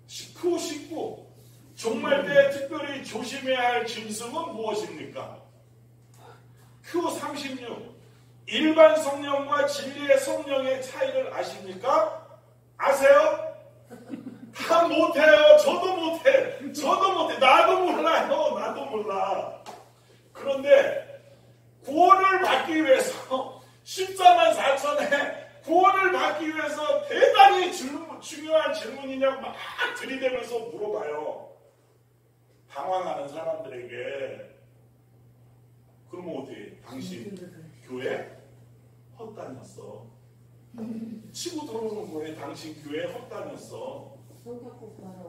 19 종말 때 특별히 조심해야 할 짐승은 무엇입니까? Q36, 일반 성령과 진리의 성령의 차이를 아십니까? 아세요? 다 못해요. 저도 못해. 나도 몰라요. 나도 몰라. 그런데 구원을 받기 위해서 14만 4천에 구원을 받기 위해서 대단히 중요한 질문이냐고 막 들이대면서 물어봐요. 당황하는 사람들에게. 그러면 어디? 당신 교회 헛다녔어. 치고 들어오는 거에 당신 교회 헛다녔어.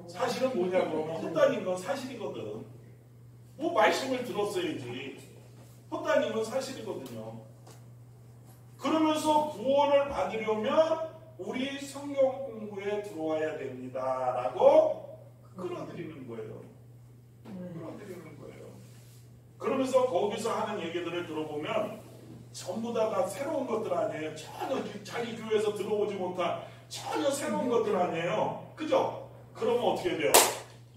사실은 뭐냐 그러면 헛다닌 건 사실이거든. 뭐 말씀을 들었어야지. 헛다닌 건 사실이거든요. 그러면서 구원을 받으려면 우리 성경 공부에 들어와야 됩니다 라고 끌어들이는 거예요. 끌어들이는 거예요. 그러면서 거기서 하는 얘기들을 들어보면 전부 다 새로운 것들 아니에요. 전혀 자기 교회에서 들어오지 못한 전혀 새로운 것들 아니에요. 그죠? 그러면 어떻게 돼요?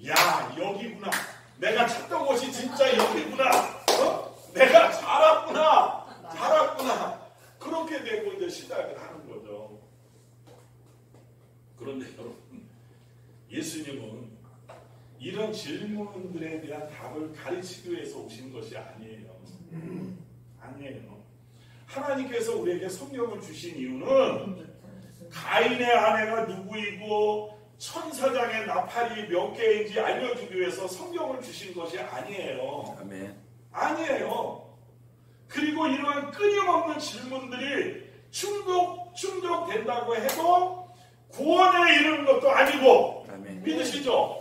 야, 여기구나. 내가 찾던 곳이 진짜 여기구나. 내가 잘 왔구나. 그렇게 되고 이제 시작을 하는 거죠. 그런데 여러분, 예수님은 이런 질문들에 대한 답을 가르치기 위해서 오신 것이 아니에요. 아니에요. 하나님께서 우리에게 성경을 주신 이유는 가인의 아내가 누구이고 천사장의 나팔이 몇 개인지 알려주기 위해서 성경을 주신 것이 아니에요. 아멘. 아니에요. 그리고 이러한 끊임없는 질문들이 충족된다고 해도 구원에 이르는 것도 아니고, 아멘. 믿으시죠?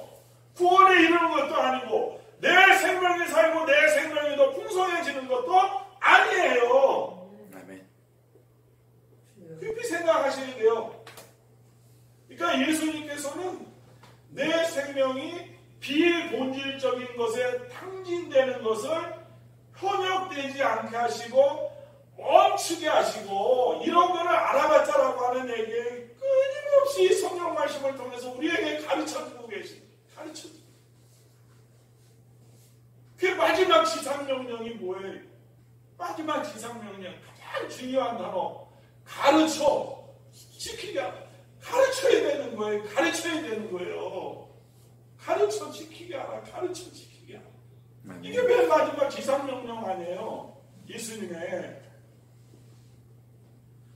구원에 이르는 것도 아니고 내 생명이 살고 내 생명이 더 풍성해지는 것도 아니에요. 아멘. 깊이 생각하셔야 돼요. 그러니까 예수님께서는 내 생명이 비본질적인 것에 탕진되는 것을 현역되지 않게 하시고 멈추게 하시고 이런 거를 알아봤자라고 하는 얘기에 끊임없이 성경 말씀을 통해서 우리에게 가르쳐주고 계십니다. 가르쳐주고. 그 마지막 지상명령이 뭐예요? 마지막 지상명령 가장 중요한 단어 가르쳐 지키게 가르쳐야 되는 거예요. 가르쳐야 되는 거예요. 가르쳐 지키게 하라. 가르쳐 지키게 하라. 이게 맨 마지막 기상명령 아니에요? 예수님의.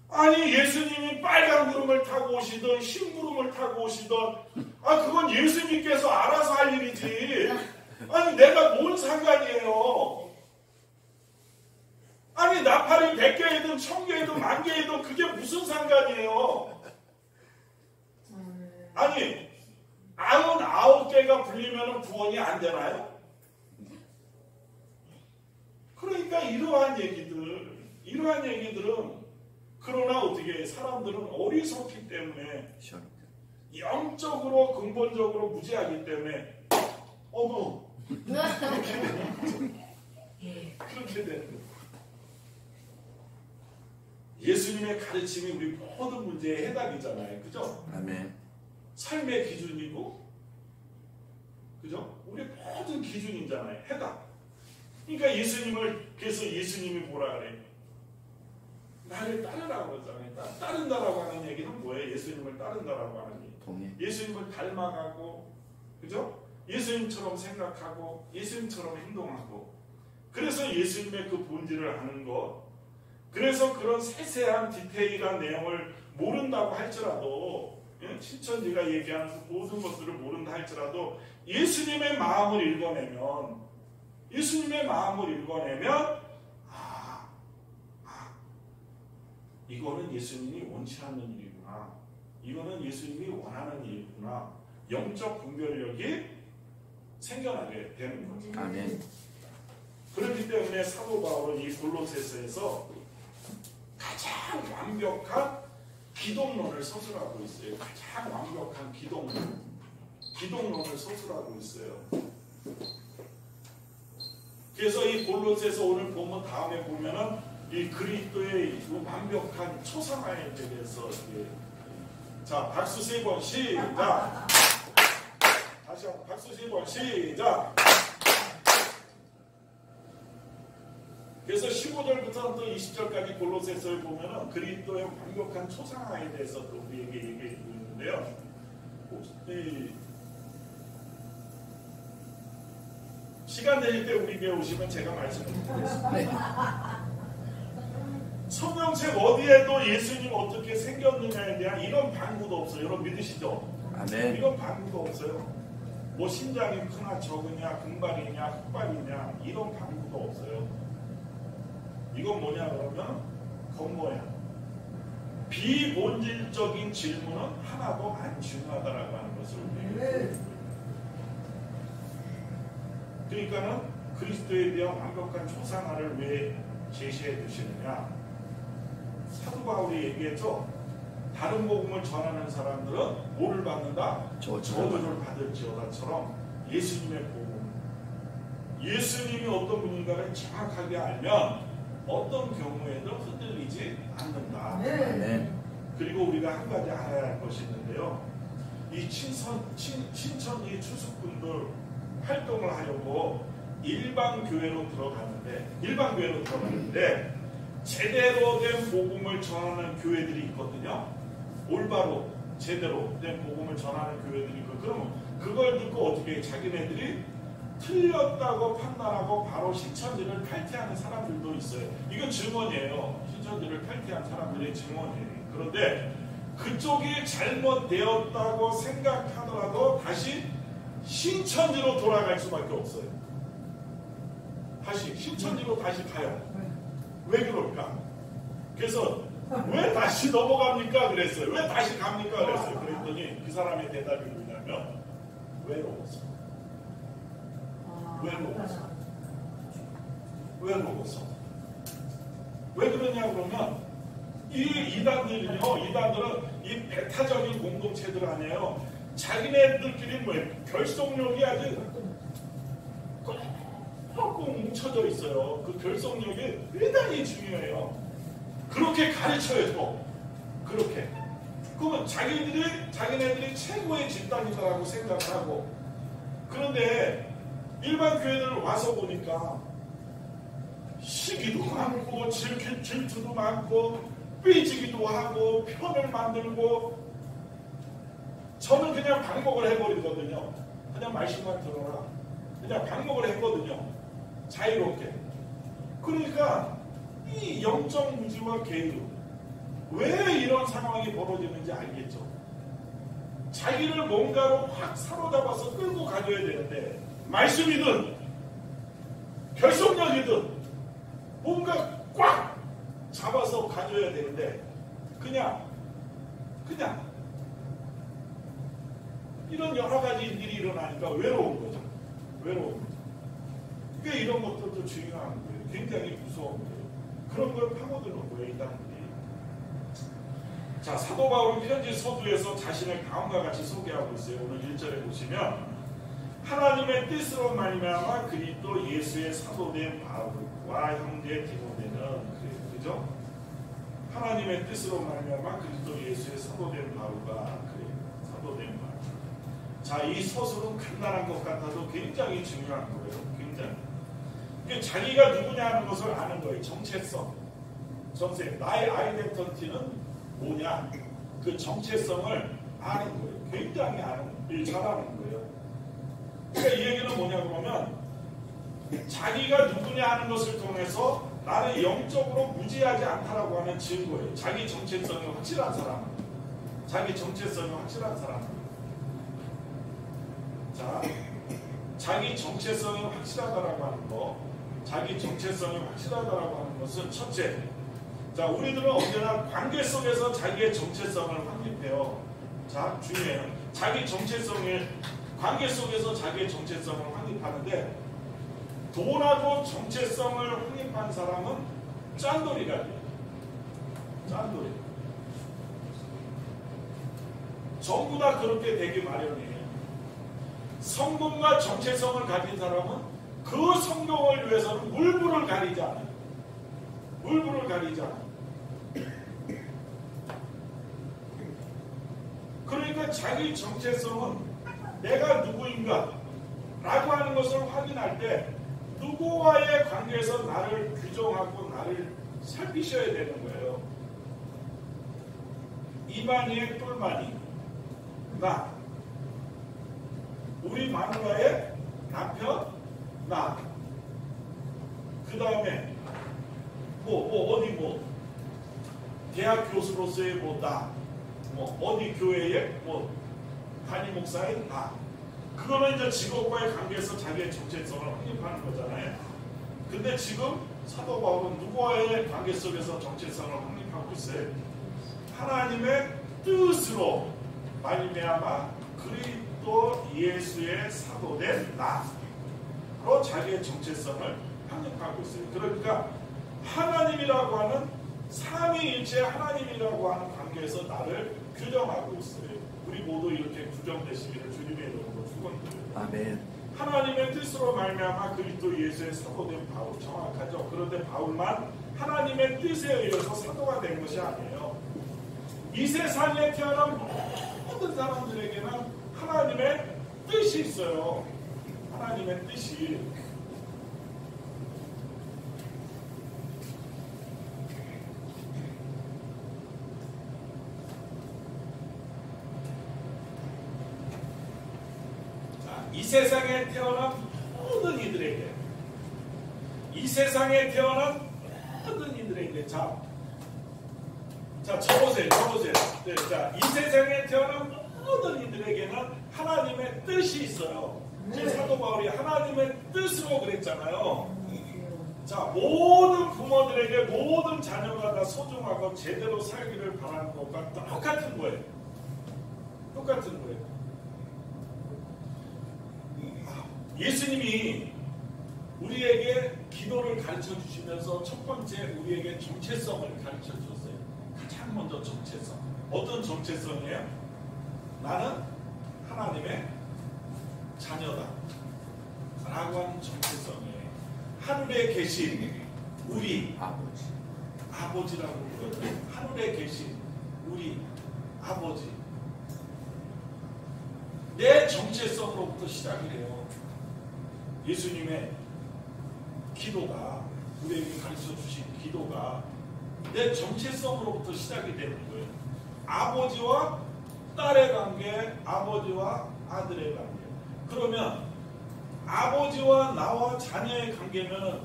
아니 예수님이 빨간 구름을 타고 오시든 흰 구름을 타고 오시든 그건 예수님께서 알아서 할 일이지. 아니 내가 뭔 상관이에요. 아니 나팔이 100개이든 1000개이든 10,000개이든 그게 무슨 상관이에요. 아니 99개가 불리면 구원이 안 되나요? 그러니까 이러한 얘기들은 그러나 어떻게 사람들은 어리석기 때문에 영적으로 근본적으로 무지하기 때문에 어머 그렇게 되는 거예요. 예수님의 가르침이 우리 모든 문제의 해답이잖아요. 그죠? 아멘. 삶의 기준이고 그죠? 우리 모든 기준이잖아요. 해답. 그러니까 그래서 예수님이 뭐라 그래요? 나를 따르라고 그러잖아요. 따른다라고 하는 얘기는 뭐예요? 예수님을 따른다라고 하는 얘기. 예수님을 닮아가고, 그죠? 예수님처럼 생각하고, 예수님처럼 행동하고. 그래서 예수님의 그 본질을 아는 것. 그래서 그런 세세한 디테일한 내용을 모른다고 할지라도, 신천지가 얘기하는 그 모든 것들을 모른다 할지라도, 예수님의 마음을 읽어내면, 이거는 예수님이 원치 않는 일이구나. 이거는 예수님이 원하는 일이구나. 영적 분별력이 생겨나게 되는 거죠. 아멘. 그렇기 때문에 사도 바울은 이 골로새서에서 가장 완벽한 기독론을 서술하고 있어요. 가장 완벽한 기독론을 서술하고 있어요. 그래서 이 골로새서 오늘 보면 다음에 보면은 이 그리스도의 완벽한 초상화에 대해서 자 박수 3번 시작. 다시 한번 박수 3번 시작. 그래서 15절부터 또 20절까지 골로새서를 보면은 그리스도의 완벽한 초상화에 대해서 또 우리에게 얘기해 주고 있는데요. 시간 되실 때 우리 교회 오시면 제가 말씀을 드리겠습니다. 성경책 어디에도 예수님 어떻게 생겼느냐에 대한 이런 방구도 없어요. 여러분 믿으시죠? 아멘. 이런 방구도 없어요. 뭐 신장이 크나 적으냐, 금발이냐, 흑발이냐 이런 방구도 없어요. 이건 뭐냐 그러면 겉모양. 비본질적인 질문은 하나도 안 중요하다라고 하는 것을 우리에게 그러니까는 그리스도에 대한 완벽한 초상화를 왜 제시해 주시느냐. 사도 바울이 얘기했죠. 다른 복음을 전하는 사람들은 뭐를 받는다? 저주를 받을지어다처럼 예수님의 복음, 예수님이 어떤 분인가를 정확하게 알면 어떤 경우에도 흔들리지 않는다. 아멘. 그리고 우리가 한 가지 알아야 할 것이 있는데요. 이 신천지 추수꾼들 활동을 하려고 일반 교회로 들어가는데 제대로 된 복음을 전하는 교회들이 있거든요. 올바로 제대로 된 복음을 전하는 교회들이 있고 그러면 그걸 듣고 어떻게 자기네들이 틀렸다고 판단하고 바로 신천지를 탈퇴하는 사람들도 있어요. 이건 증언이에요. 신천지를 탈퇴한 사람들의 증언이에요. 그런데 그쪽이 잘못되었다고 생각하더라도 다시 신천지로 돌아갈 수밖에 없어요. 다시 신천지로 다시 가요. 왜 그럴까? 그래서 왜 다시 넘어갑니까? 그랬어요. 왜 다시 갑니까? 그랬어요. 그랬더니 그 사람의 대답이 뭐냐면 외로워서. 왜 그러냐 그러면 이단들은 이 배타적인 공동체들 아니에요. 자기네들끼리 뭐예요? 결속력이 아주 꼭 뭉쳐져 있어요. 그 결속력이 대단히 중요해요. 그렇게 가르쳐요. 그렇게. 그러면 자기네들이 최고의 집단이다라고 생각하고 그런데 일반 교회들 와서 보니까 시기도 많고 질투도 많고 삐지기도 하고 편을 만들고 저는 그냥 방목을 해버리거든요. 그냥 말씀만 들어라. 그냥 방목을 했거든요. 자유롭게. 그러니까 이 영적 무지와 계류, 왜 이런 상황이 벌어지는지 알겠죠. 자기를 뭔가로 확 사로잡아서 끌고 가줘야 되는데, 말씀이든 결속력이든 뭔가 꽉 잡아서 가줘야 되는데 그냥 이런 여러 가지 일이 일어나니까 외로운 거죠. 외로운 거죠. 그러니까 이런 것들도 중요한 거예요. 굉장히 무서운 거예요. 그런 걸 파고드는 거예요, 이 사람들이. 자, 사도 바울은 편지 서두에서 자신을 다음과 같이 소개하고 있어요. 오늘 1절에 보시면 하나님의 뜻으로 말미암아 그리스도 예수의 사도된 바울과 형제 디모데는, 그죠? 하나님의 뜻으로 말미암아 그리스도 예수의 사도된 바울과 사도된 바울. 자, 이 서술은 간단한 것 같아도 굉장히 중요한 거예요. 굉장히. 그러니까 자기가 누구냐 하는 것을 아는 거예요. 정체성. 나의 아이덴티티는 뭐냐? 그 정체성을 아는 거예요. 굉장히 잘아는 거예요. 그러니까 이 얘기는 뭐냐 그러면 자기가 누구냐 하는 것을 통해서 나는 영적으로 무지하지 않다라고 하는 증거예요. 자기 정체성이 확실한 사람. 자기 정체성이 확실한 사람. 자, 자기 정체성이 확실하다라고 하는 거, 자기 정체성이 확실하다라고 하는 것은 첫째, 자, 우리들은 언제나 관계 속에서 자기의 정체성을 확립해요. 자, 중요해요. 자기 정체성의 관계 속에서 자기의 정체성을 확립하는데, 돈하고 정체성을 확립한 사람은 짠돌이가 돼요. 짠돌이. 전부 다 그렇게 되기 마련이에요. 성공과 정체성을 가진 사람은 그 성공을 위해서는 물불을 가리지 않아요. 물불을 가리지 않아요. 그러니까 자기 정체성은 내가 누구인가 라고 하는 것을 확인할 때 누구와의 관계에서 나를 규정하고 나를 살피셔야 되는 거예요. 이만희의 똘마니, 나. 우리 마누라의 남편, 나. 그 다음에 어디 대학 교수로서의 나. 어디 교회의 담임 목사의 나. 그거는 이제 직업과의 관계에서 자기의 정체성을 확립하는 거잖아요. 근데 지금 사도 바울은 누구와의 관계 속에서 정체성을 확립하고 있어요? 하나님의 뜻으로 말미암아 그리스도 예수의 사도된 나로 자기의 정체성을 확립하고 있어요. 그러니까 하나님이라고 하는 삼위일체 하나님이라고 하는 관계에서 나를 규정하고 있어요. 우리 모두 이렇게 규정되시기를 주님의 이름으로 축원드려요. 아멘. 하나님의 뜻으로 말미암아 그리스도 예수의 사도된 바울, 정확하죠. 그런데 바울만 하나님의 뜻에 의해서 사도가 된 것이 아니에요. 이 세상에 태어난 모든 사람들에게는 하나님의 뜻이 있어요. 하나님의 뜻이. 이 세상에 태어난 모든 이들에게, 이 세상에 태어난 모든 이들에게, 자, 적으세요. 네, 자, 이 세상에 태어난 모든 이들에게는 하나님의 뜻이 있어요. 지금 사도 바울이 하나님의 뜻으로 그랬잖아요. 자, 모든 부모들에게 모든 자녀가 다 소중하고 제대로 살기를 바라는 것과 똑같은 거예요. 똑같은 거예요. 예수님이 우리에게 기도를 가르쳐 주시면서 첫 번째 우리에게 정체성을 가르쳐 주셨어요. 가장 먼저 정체성. 어떤 정체성이에요? 나는 하나님의 자녀다 라고 하는 정체성이에요. 하늘에 계신 우리 아버지라고 부르거든요. 하늘에 계신 우리 아버지. 내 정체성으로부터 시작이 돼요. 예수님의 기도가, 우리에게 가르쳐 주신 기도가 내 정체성으로부터 시작이 되는 거예요. 아버지와 딸의 관계, 아버지와 아들의 관계. 그러면 아버지와 나와 자녀의 관계는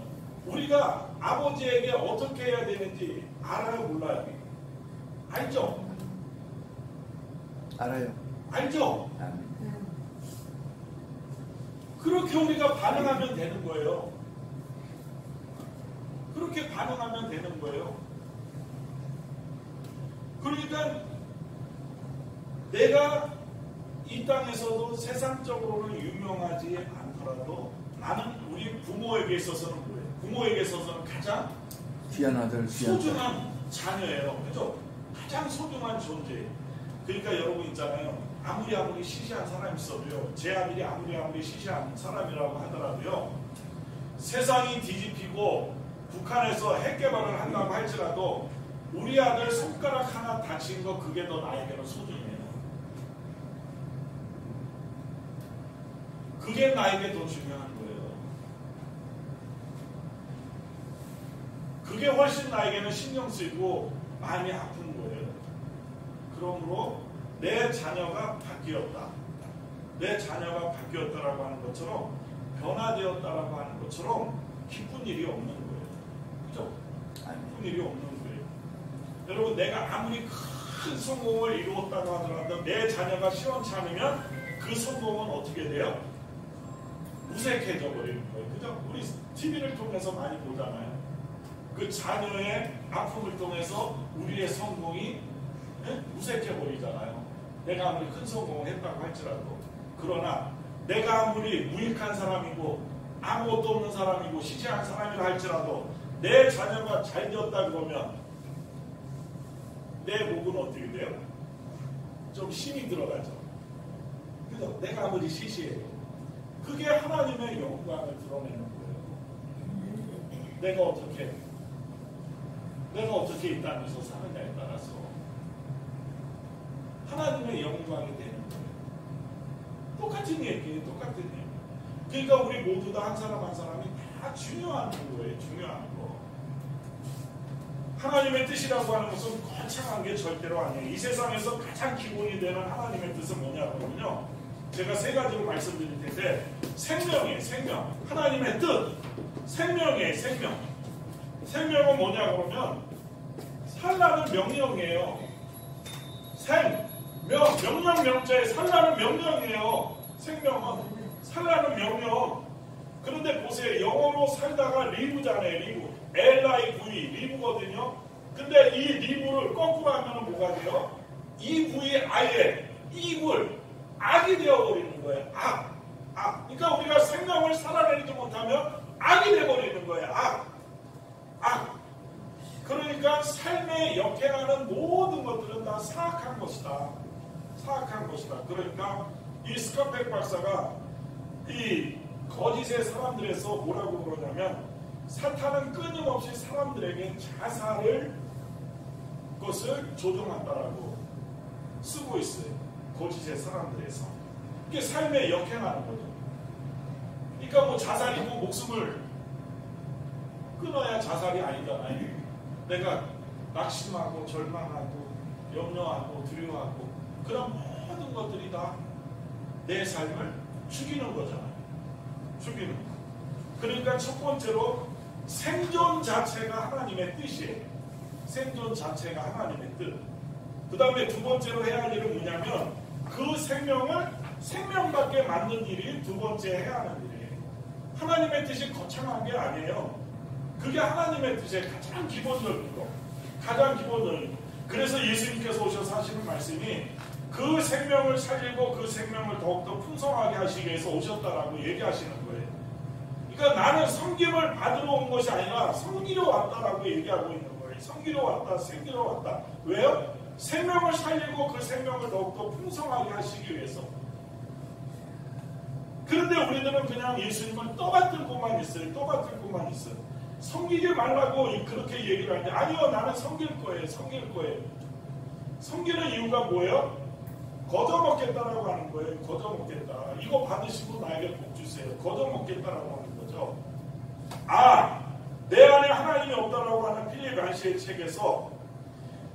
우리가 아버지에게 어떻게 해야 되는지 알아요, 몰라요? 알죠? 알아요. 알죠? 그렇게 우리가 반응하면 되는 거예요. 그렇게 반응하면 되는 거예요. 그러니까 내가 이 땅에서도 세상적으로는 유명하지 않더라도 나는 우리 부모에게 있어서는 뭐예요? 부모에게 있어서는 가장 귀한 아들, 귀한 딸. 소중한 자녀예요. 그죠? 가장 소중한 존재. 그러니까 여러분 있잖아요. 아무리 시시한 사람이 있어도요. 제 아들이 아무리 시시한 사람이라고 하더라도요. 세상이 뒤집히고 북한에서 핵 개발을 한다고 할지라도 우리 아들 손가락 하나 다친 거 그게 더 나에게는 소중해요. 그게 나에게 더 중요한 거예요. 그게 훨씬 나에게는 신경 쓰이고 마음이 아픈 거예요. 그러므로 내 자녀가 바뀌었다. 내 자녀가 바뀌었다라고 하는 것처럼 변화되었다라고 하는 것처럼 기쁜 일이 없는 거예요. 그죠? 기쁜 일이 없는 거예요. 여러분 내가 아무리 큰 성공을 이루었다고 하더라도 내 자녀가 시원치 않으면 그 성공은 어떻게 돼요? 무색해져 버리는 거예요. 그죠? 우리 TV를 통해서 많이 보잖아요. 그 자녀의 아픔을 통해서 우리의 성공이 무색해 버리잖아요. 내가 아무리 큰 성공을 했다고 할지라도. 그러나 내가 아무리 무익한 사람이고 아무것도 없는 사람이고 시시한 사람이라 할지라도 내 자녀가 잘 되었다 그러면 내 목은 어떻게 돼요? 좀 힘이 들어가죠. 그죠? 내가 아무리 시시해요. 그게 하나님의 영광을 드러내는 거예요. 내가 어떻게 이 땅에서 사느냐에 따라서 하나님의 영광이 되는 거예요. 똑같은 얘기예요. 똑같은 얘기. 그러니까 우리 모두 다 한 사람 한 사람이 다 중요한 거예요. 중요한 거. 하나님의 뜻이라고 하는 것은 거창한 게 절대로 아니에요. 이 세상에서 가장 기본이 되는 하나님의 뜻은 뭐냐면요. 제가 세 가지로 말씀드릴 텐데 생명이에요. 생명. 하나님의 뜻. 생명이에요. 생명. 생명은 뭐냐 그러면 살라는 명령이에요. 명령자에 살라는 명령이에요. 생명은 살라는 명령. 그런데 보세요. 영어로 살다가 리브잖아요. 리브. LIV 리브거든요. 근데 이 리브를 거꾸로 하면 뭐가 돼요? EVI에 이불 악이 되어버리는 거예요. 악. 그러니까 우리가 생명을 살아내지 못하면 악이 되어버리는 거예요. 악. 그러니까 삶에 역행하는 모든 것들은 다 사악한 것이다. 사악한 것이다. 그러니까 이 스카펙 박사가 이 거짓의 사람들에서 뭐라고 그러냐면 사탄은 끊임없이 사람들에게 자살을 것을 조종한다라고 쓰고 있어요. 거짓의 사람들에서. 이게 삶에 역행하는 거죠. 그러니까 뭐 자살이고 목숨을 끊어야 자살이 아니잖아요. 내가 낙심하고 절망하고 염려하고 두려워하고 그런 모든 것들이 다 내 삶을 죽이는 거잖아요. 죽이는 거. 그러니까 첫 번째로 생존 자체가 하나님의 뜻이에요. 생존 자체가 하나님의 뜻. 그 다음에 두 번째로 해야 할 일은 뭐냐면 그 생명을 생명받게 만든 일이 두 번째 해야 하는 일이에요. 하나님의 뜻이 거창한 게 아니에요. 그게 하나님의 뜻의 가장 기본적인 거. 가장 기본적인 거. 그래서 예수님께서 오셔서 하시는 말씀이 그 생명을 살리고 그 생명을 더욱더 풍성하게 하시기 위해서 오셨다라고 얘기하시는 거예요. 그러니까 나는 섬김을 받으러 온 것이 아니라 섬기러 왔다라고 얘기하고 있는 거예요. 섬기러 왔다, 생기러 왔다. 왜요? 생명을 살리고 그 생명을 더욱더 풍성하게 하시기 위해서. 그런데 우리들은 그냥 예수님을 떠받들 것만 있어요. 떠받들 것만 있어요. 섬기지 말라고 그렇게 얘기를 하는데 아니요, 나는 섬길 거예요. 섬길 거예요. 섬기는 이유가 뭐예요? 거저먹겠다라고 하는 거예요. 거저먹겠다. 이거 받으시고 나에게 복 주세요. 거저먹겠다라고 하는 거죠. 내 안에 하나님이 없다라고 하는 필립 란시의 책에서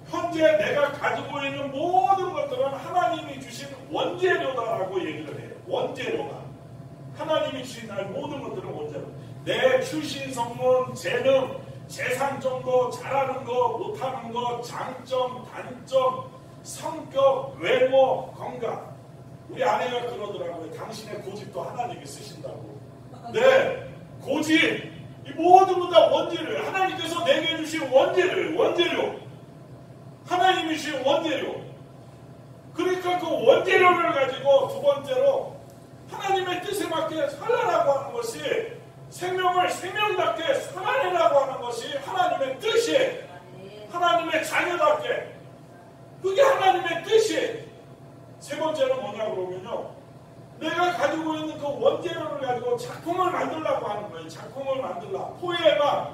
현재 내가 가지고 있는 모든 것들은 하나님이 주신 원재료다라고 얘기를 해요. 원재료다. 하나님이 주신 날 모든 것들은 원죄로. 내 출신, 성문, 재능, 재산 정도, 잘하는 거, 못하는 거, 장점, 단점, 성격, 외모, 건강. 우리 아내가 그러더라고요. 당신의 고집도 하나님이 쓰신다고. 네, 고집. 이 모든 것 다 원재료예요. 하나님께서 내게 주신 원재료. 하나님이 주신 원재료. 그러니까 그 원재료를 가지고 두 번째로 하나님의 뜻에 맞게 살라라고 하는 것이 생명을 생명답게 살아내라고 하는 것이 하나님의 뜻이에요. 하나님의 자녀답게. 그게 하나님의 뜻이에요. 세 번째는 뭐냐 그러면요. 내가 가지고 있는 그 원재료를 가지고 작품을 만들려고 하는 거예요. 작품을 만들라. 포에마.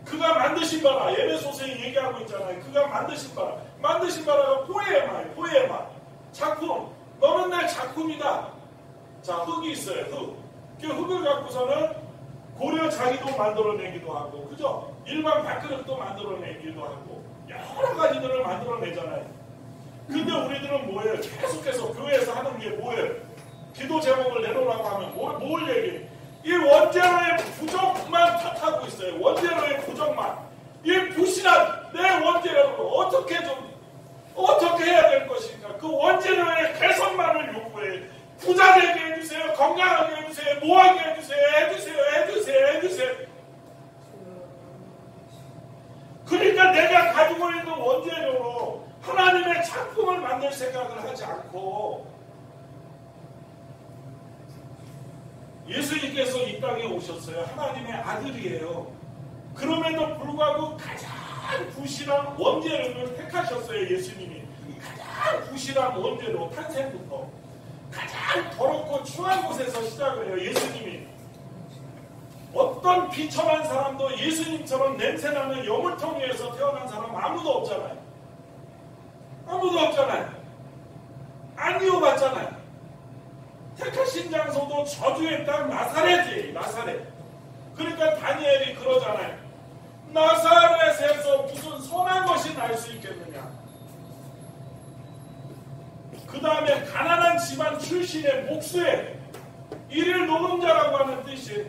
그가 만드신 바라. 에베소서에 얘기하고 있잖아요. 그가 만드신 바라. 만드신 바라가 포에마예요. 포에마. 작품. 너는 내 작품이다. 자, 흙이 있어요. 흙. 그 흙을 갖고서는 고려 자기도 만들어내기도 하고, 그죠? 일반 밥그릇도 만들어내기도 하고, 여러 가지들을 만들어내잖아요. 근데 우리들은 뭐예요? 계속해서 교회에서 하는 게 뭐예요? 기도 제목을 내놓으라고 하면 뭘 얘기해? 이 원재료의 부족만 탓하고 있어요. 원재료의 부족만. 이 부실한 내 원재료를 어떻게 해야 될 것인가? 그 원재료의 개선만을 요구해. 부자 되게 해주세요. 건강하게 해주세요. 뭐하게 해주세요. 해주세요. 그러니까 내가 가지고 있는 원재료로 하나님의 작품을 만들 생각을 하지 않고 예수님께서 이 땅에 오셨어요. 하나님의 아들이에요. 그럼에도 불구하고 가장 부실한 원재료를 택하셨어요. 예수님이. 가장 부실한 원재료 탄생부터 가장 더럽고 추한 곳에서 시작을 해요. 예수님이. 어떤 비천한 사람도 예수님처럼 냄새나는 여물통 위에서 태어난 사람 아무도 없잖아요. 안 이어봤잖아요. 택하신 장소도 저주의 땅 나사렛이에요. 나사렛. 그러니까 다니엘이 그러잖아요. 나사렛에서 무슨 선한 것이 날 수 있겠느냐. 그 다음에 가난한 집안 출신의 목수에 일일 노동자라고 하는 뜻이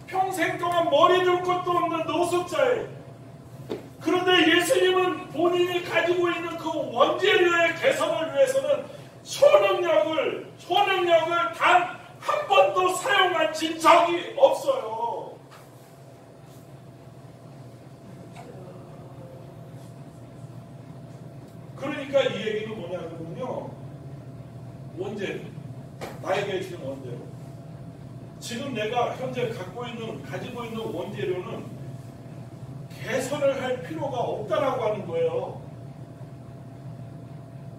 평생 동안 머리 둘 것도 없는 노숙자예요. 그런데 예수님은 본인이 가지고 있는 그 원재료의 개선을 위해서는 초능력을 단 한 번도 사용한 적이 없어요. 그러니까 이 얘기는 뭐냐 그러면요. 원재료. 나에게 주신 원재료. 지금 내가 현재 가지고 있는 원재료는 개선을 할 필요가 없다라고 하는 거예요.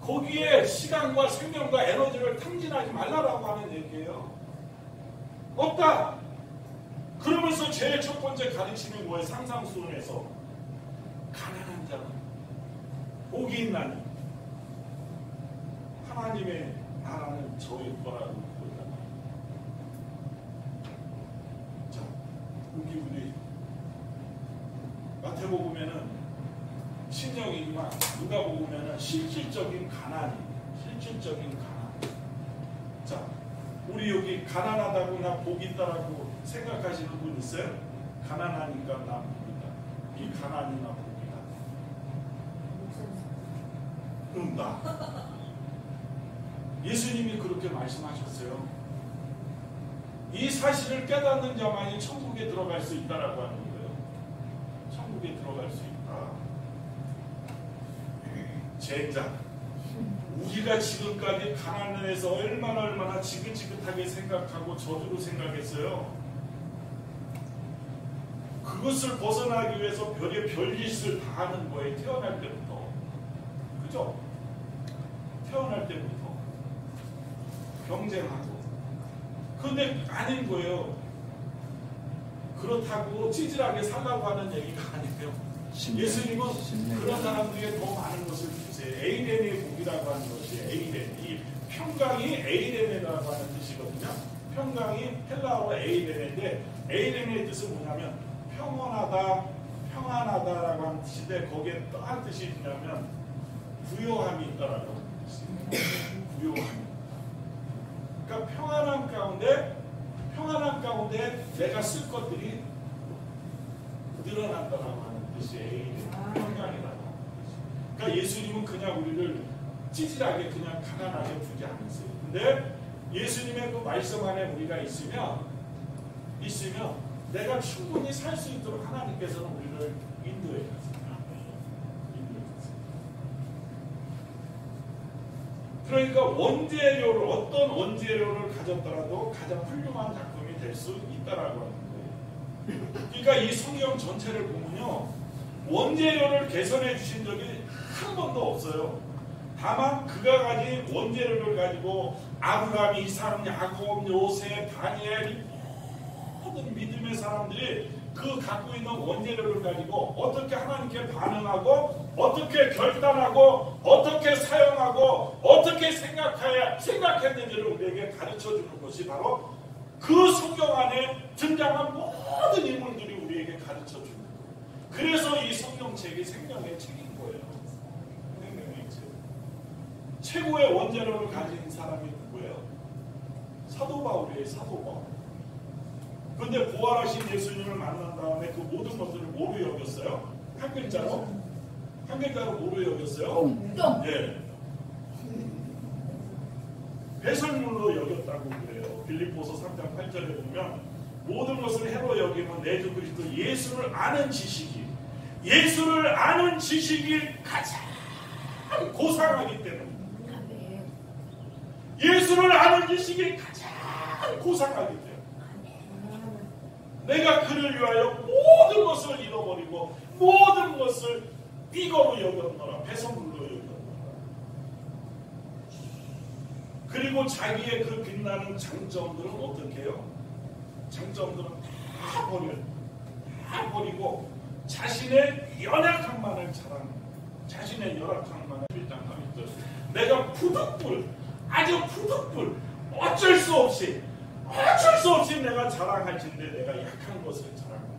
거기에 시간과 생명과 에너지를 탕진하지 말라라고 하는 얘기예요. 없다. 그러면서 제일 첫 번째 가르침이 뭐예요? 상상수훈에서 가난한 자는 복이 있나니 하나님의 나라는 저의 거라고 그러잖아요. 자, 여기 우리 마태복음에는 신령이지만 누가복음에는 실질적인 가난. 자, 우리 여기 가난하다고 나 복이 있다라고 생각하시는 분 있어요? 가난하니까 나 복이다. 이 가난이나 복이다. 나. 예수님이 그렇게 말씀하셨어요. 이 사실을 깨닫는 자만이 천국에 들어갈 수 있다라고 하는 거예요. 천국에 들어갈 수 있다. 젠장. 우리가 지금까지 가난해서 얼마나 지긋지긋하게 생각하고 저주로 생각했어요. 그것을 벗어나기 위해서 별짓을 다 하는 거예요. 태어날 때부터. 그죠? 태어날 때부터 경쟁하고. 그런데 아닌 거예요. 그렇다고 찌질하게 살라고 하는 얘기가 아니에요. 예수님은 그런 사람들에게 더 많은 것을 주세요. 에이덴의 복이라고 하는 것이 에이덴. 이 평강이 에이덴이라고 하는 뜻이거든요. 평강이 헬라어로 에이덴인데 에이덴의 뜻은 뭐냐면 평안하다라고 하는 뜻인데 거기에 또 한 뜻이 뭐냐면 부요함이 있다라고 하는 뜻이에요. 부요함. 그러니까 평안함 가운데 평안한 가운데 내가 쓸 것들이 늘어난다라고 하는 뜻이에요. 평강이라고. 그러니까 예수님은 그냥 우리를 찌질하게 그냥 가난하게 두지 않으세요. 근데 예수님의 그 말씀 안에 우리가 있으면 내가 충분히 살 수 있도록 하나님께서는 우리를 인도해 가세요. 그러니까 원재료를 어떤 원재료를 가졌더라도 가장 훌륭한 작품이 될 수 있다라고 하는 거예요. 그러니까 이 성경 전체를 보면요, 원재료를 개선해 주신 적이 한 번도 없어요. 다만 그가 가진 원재료를 가지고 아브라함, 이삭, 야곱, 요셉, 다니엘 모든 믿음의 사람들이 그 갖고 있는 원재료를 가지고 어떻게 하나님께 반응하고 어떻게 결단하고 어떻게 사용하고 어떻게 생각했는지를 우리에게 가르쳐주는 것이 바로 그 성경 안에 등장한 모든 인물들이 우리에게 가르쳐주는 거예요. 그래서 이 성경책이 생명의 책인 거예요. 생명의 책. 최고의 원재료를 가진 사람이 누구예요? 사도 바울이에요. 사도 바울. 그런데 부활하신 예수님을 만난 다음에 그 모든 것들을 뭐로 여겼어요? 한 글자로? 한 글자로 뭐로 여겼어요? 예. 배설물로 여겼다고 그래요. 빌립보서 3장 8절에 보면 모든 것을 해로 여기면 내 주 그리스도 예수를 아는 지식이 가장 고상하기 때문입니다. 예수를 아는 지식이 가장 고상하기 때문에 내가 그를 위하여 모든 것을 잃어버리고 모든 것을 삐거로 여겼노라. 배설물로 여겼노라. 그리고 자기의 그 빛나는 장점들은 어떻게 해요? 장점들은 다 버리고 자신의 연약함만을 자랑합니다. 자신의 연약함만을 일장함이 있죠. 내가 아주 푸득불 어쩔 수 없이 내가 자랑할진데 내가 약한 것을 자랑합니다.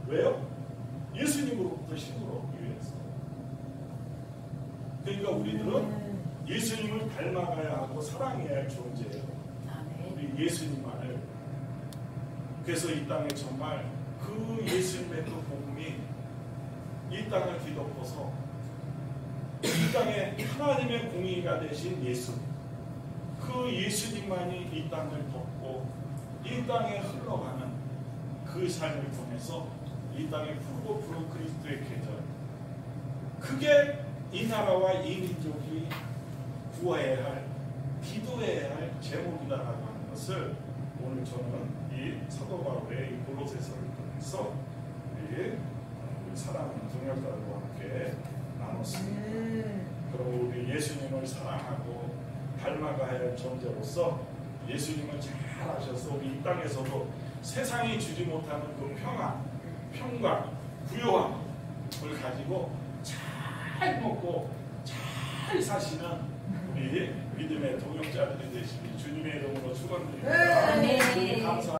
왜요? 예수님으로부터 힘을 얻기 위해서. 그러니까 우리들은 예수님을 닮아가야 하고 사랑해야 할 존재예요. 우리 예수님만을. 그래서 이 땅에 정말 그 예수님의 그 복음이 이 땅을 뒤덮어서 이 땅에 하나님의 공의가 되신 예수, 그 예수님만이 이 땅을 덮고 이 땅에 흘러가는 그 삶을 통해서 이 땅에 푸르고 푸른 그리스도의 계절, 그게 이 나라와 이 민족이 구해야 할, 기도해야 할 제목이다라고 하는 것을 오늘 저는 이 사도 바울의 이 골로새서를 통해서 우리 사랑하는 동역자들과 함께 나눴습니다. 그리고 우리 예수님을 사랑하고 닮아가야 할 존재로서 예수님을 잘 아셔서 우리 이 땅에서도 세상이 주지 못하는 그 평강, 부요함을 가지고 잘 먹고 잘 사시는 우리 믿음의 동역자들이 되시길 주님의 이름으로 축원드립니다. 감사합니다.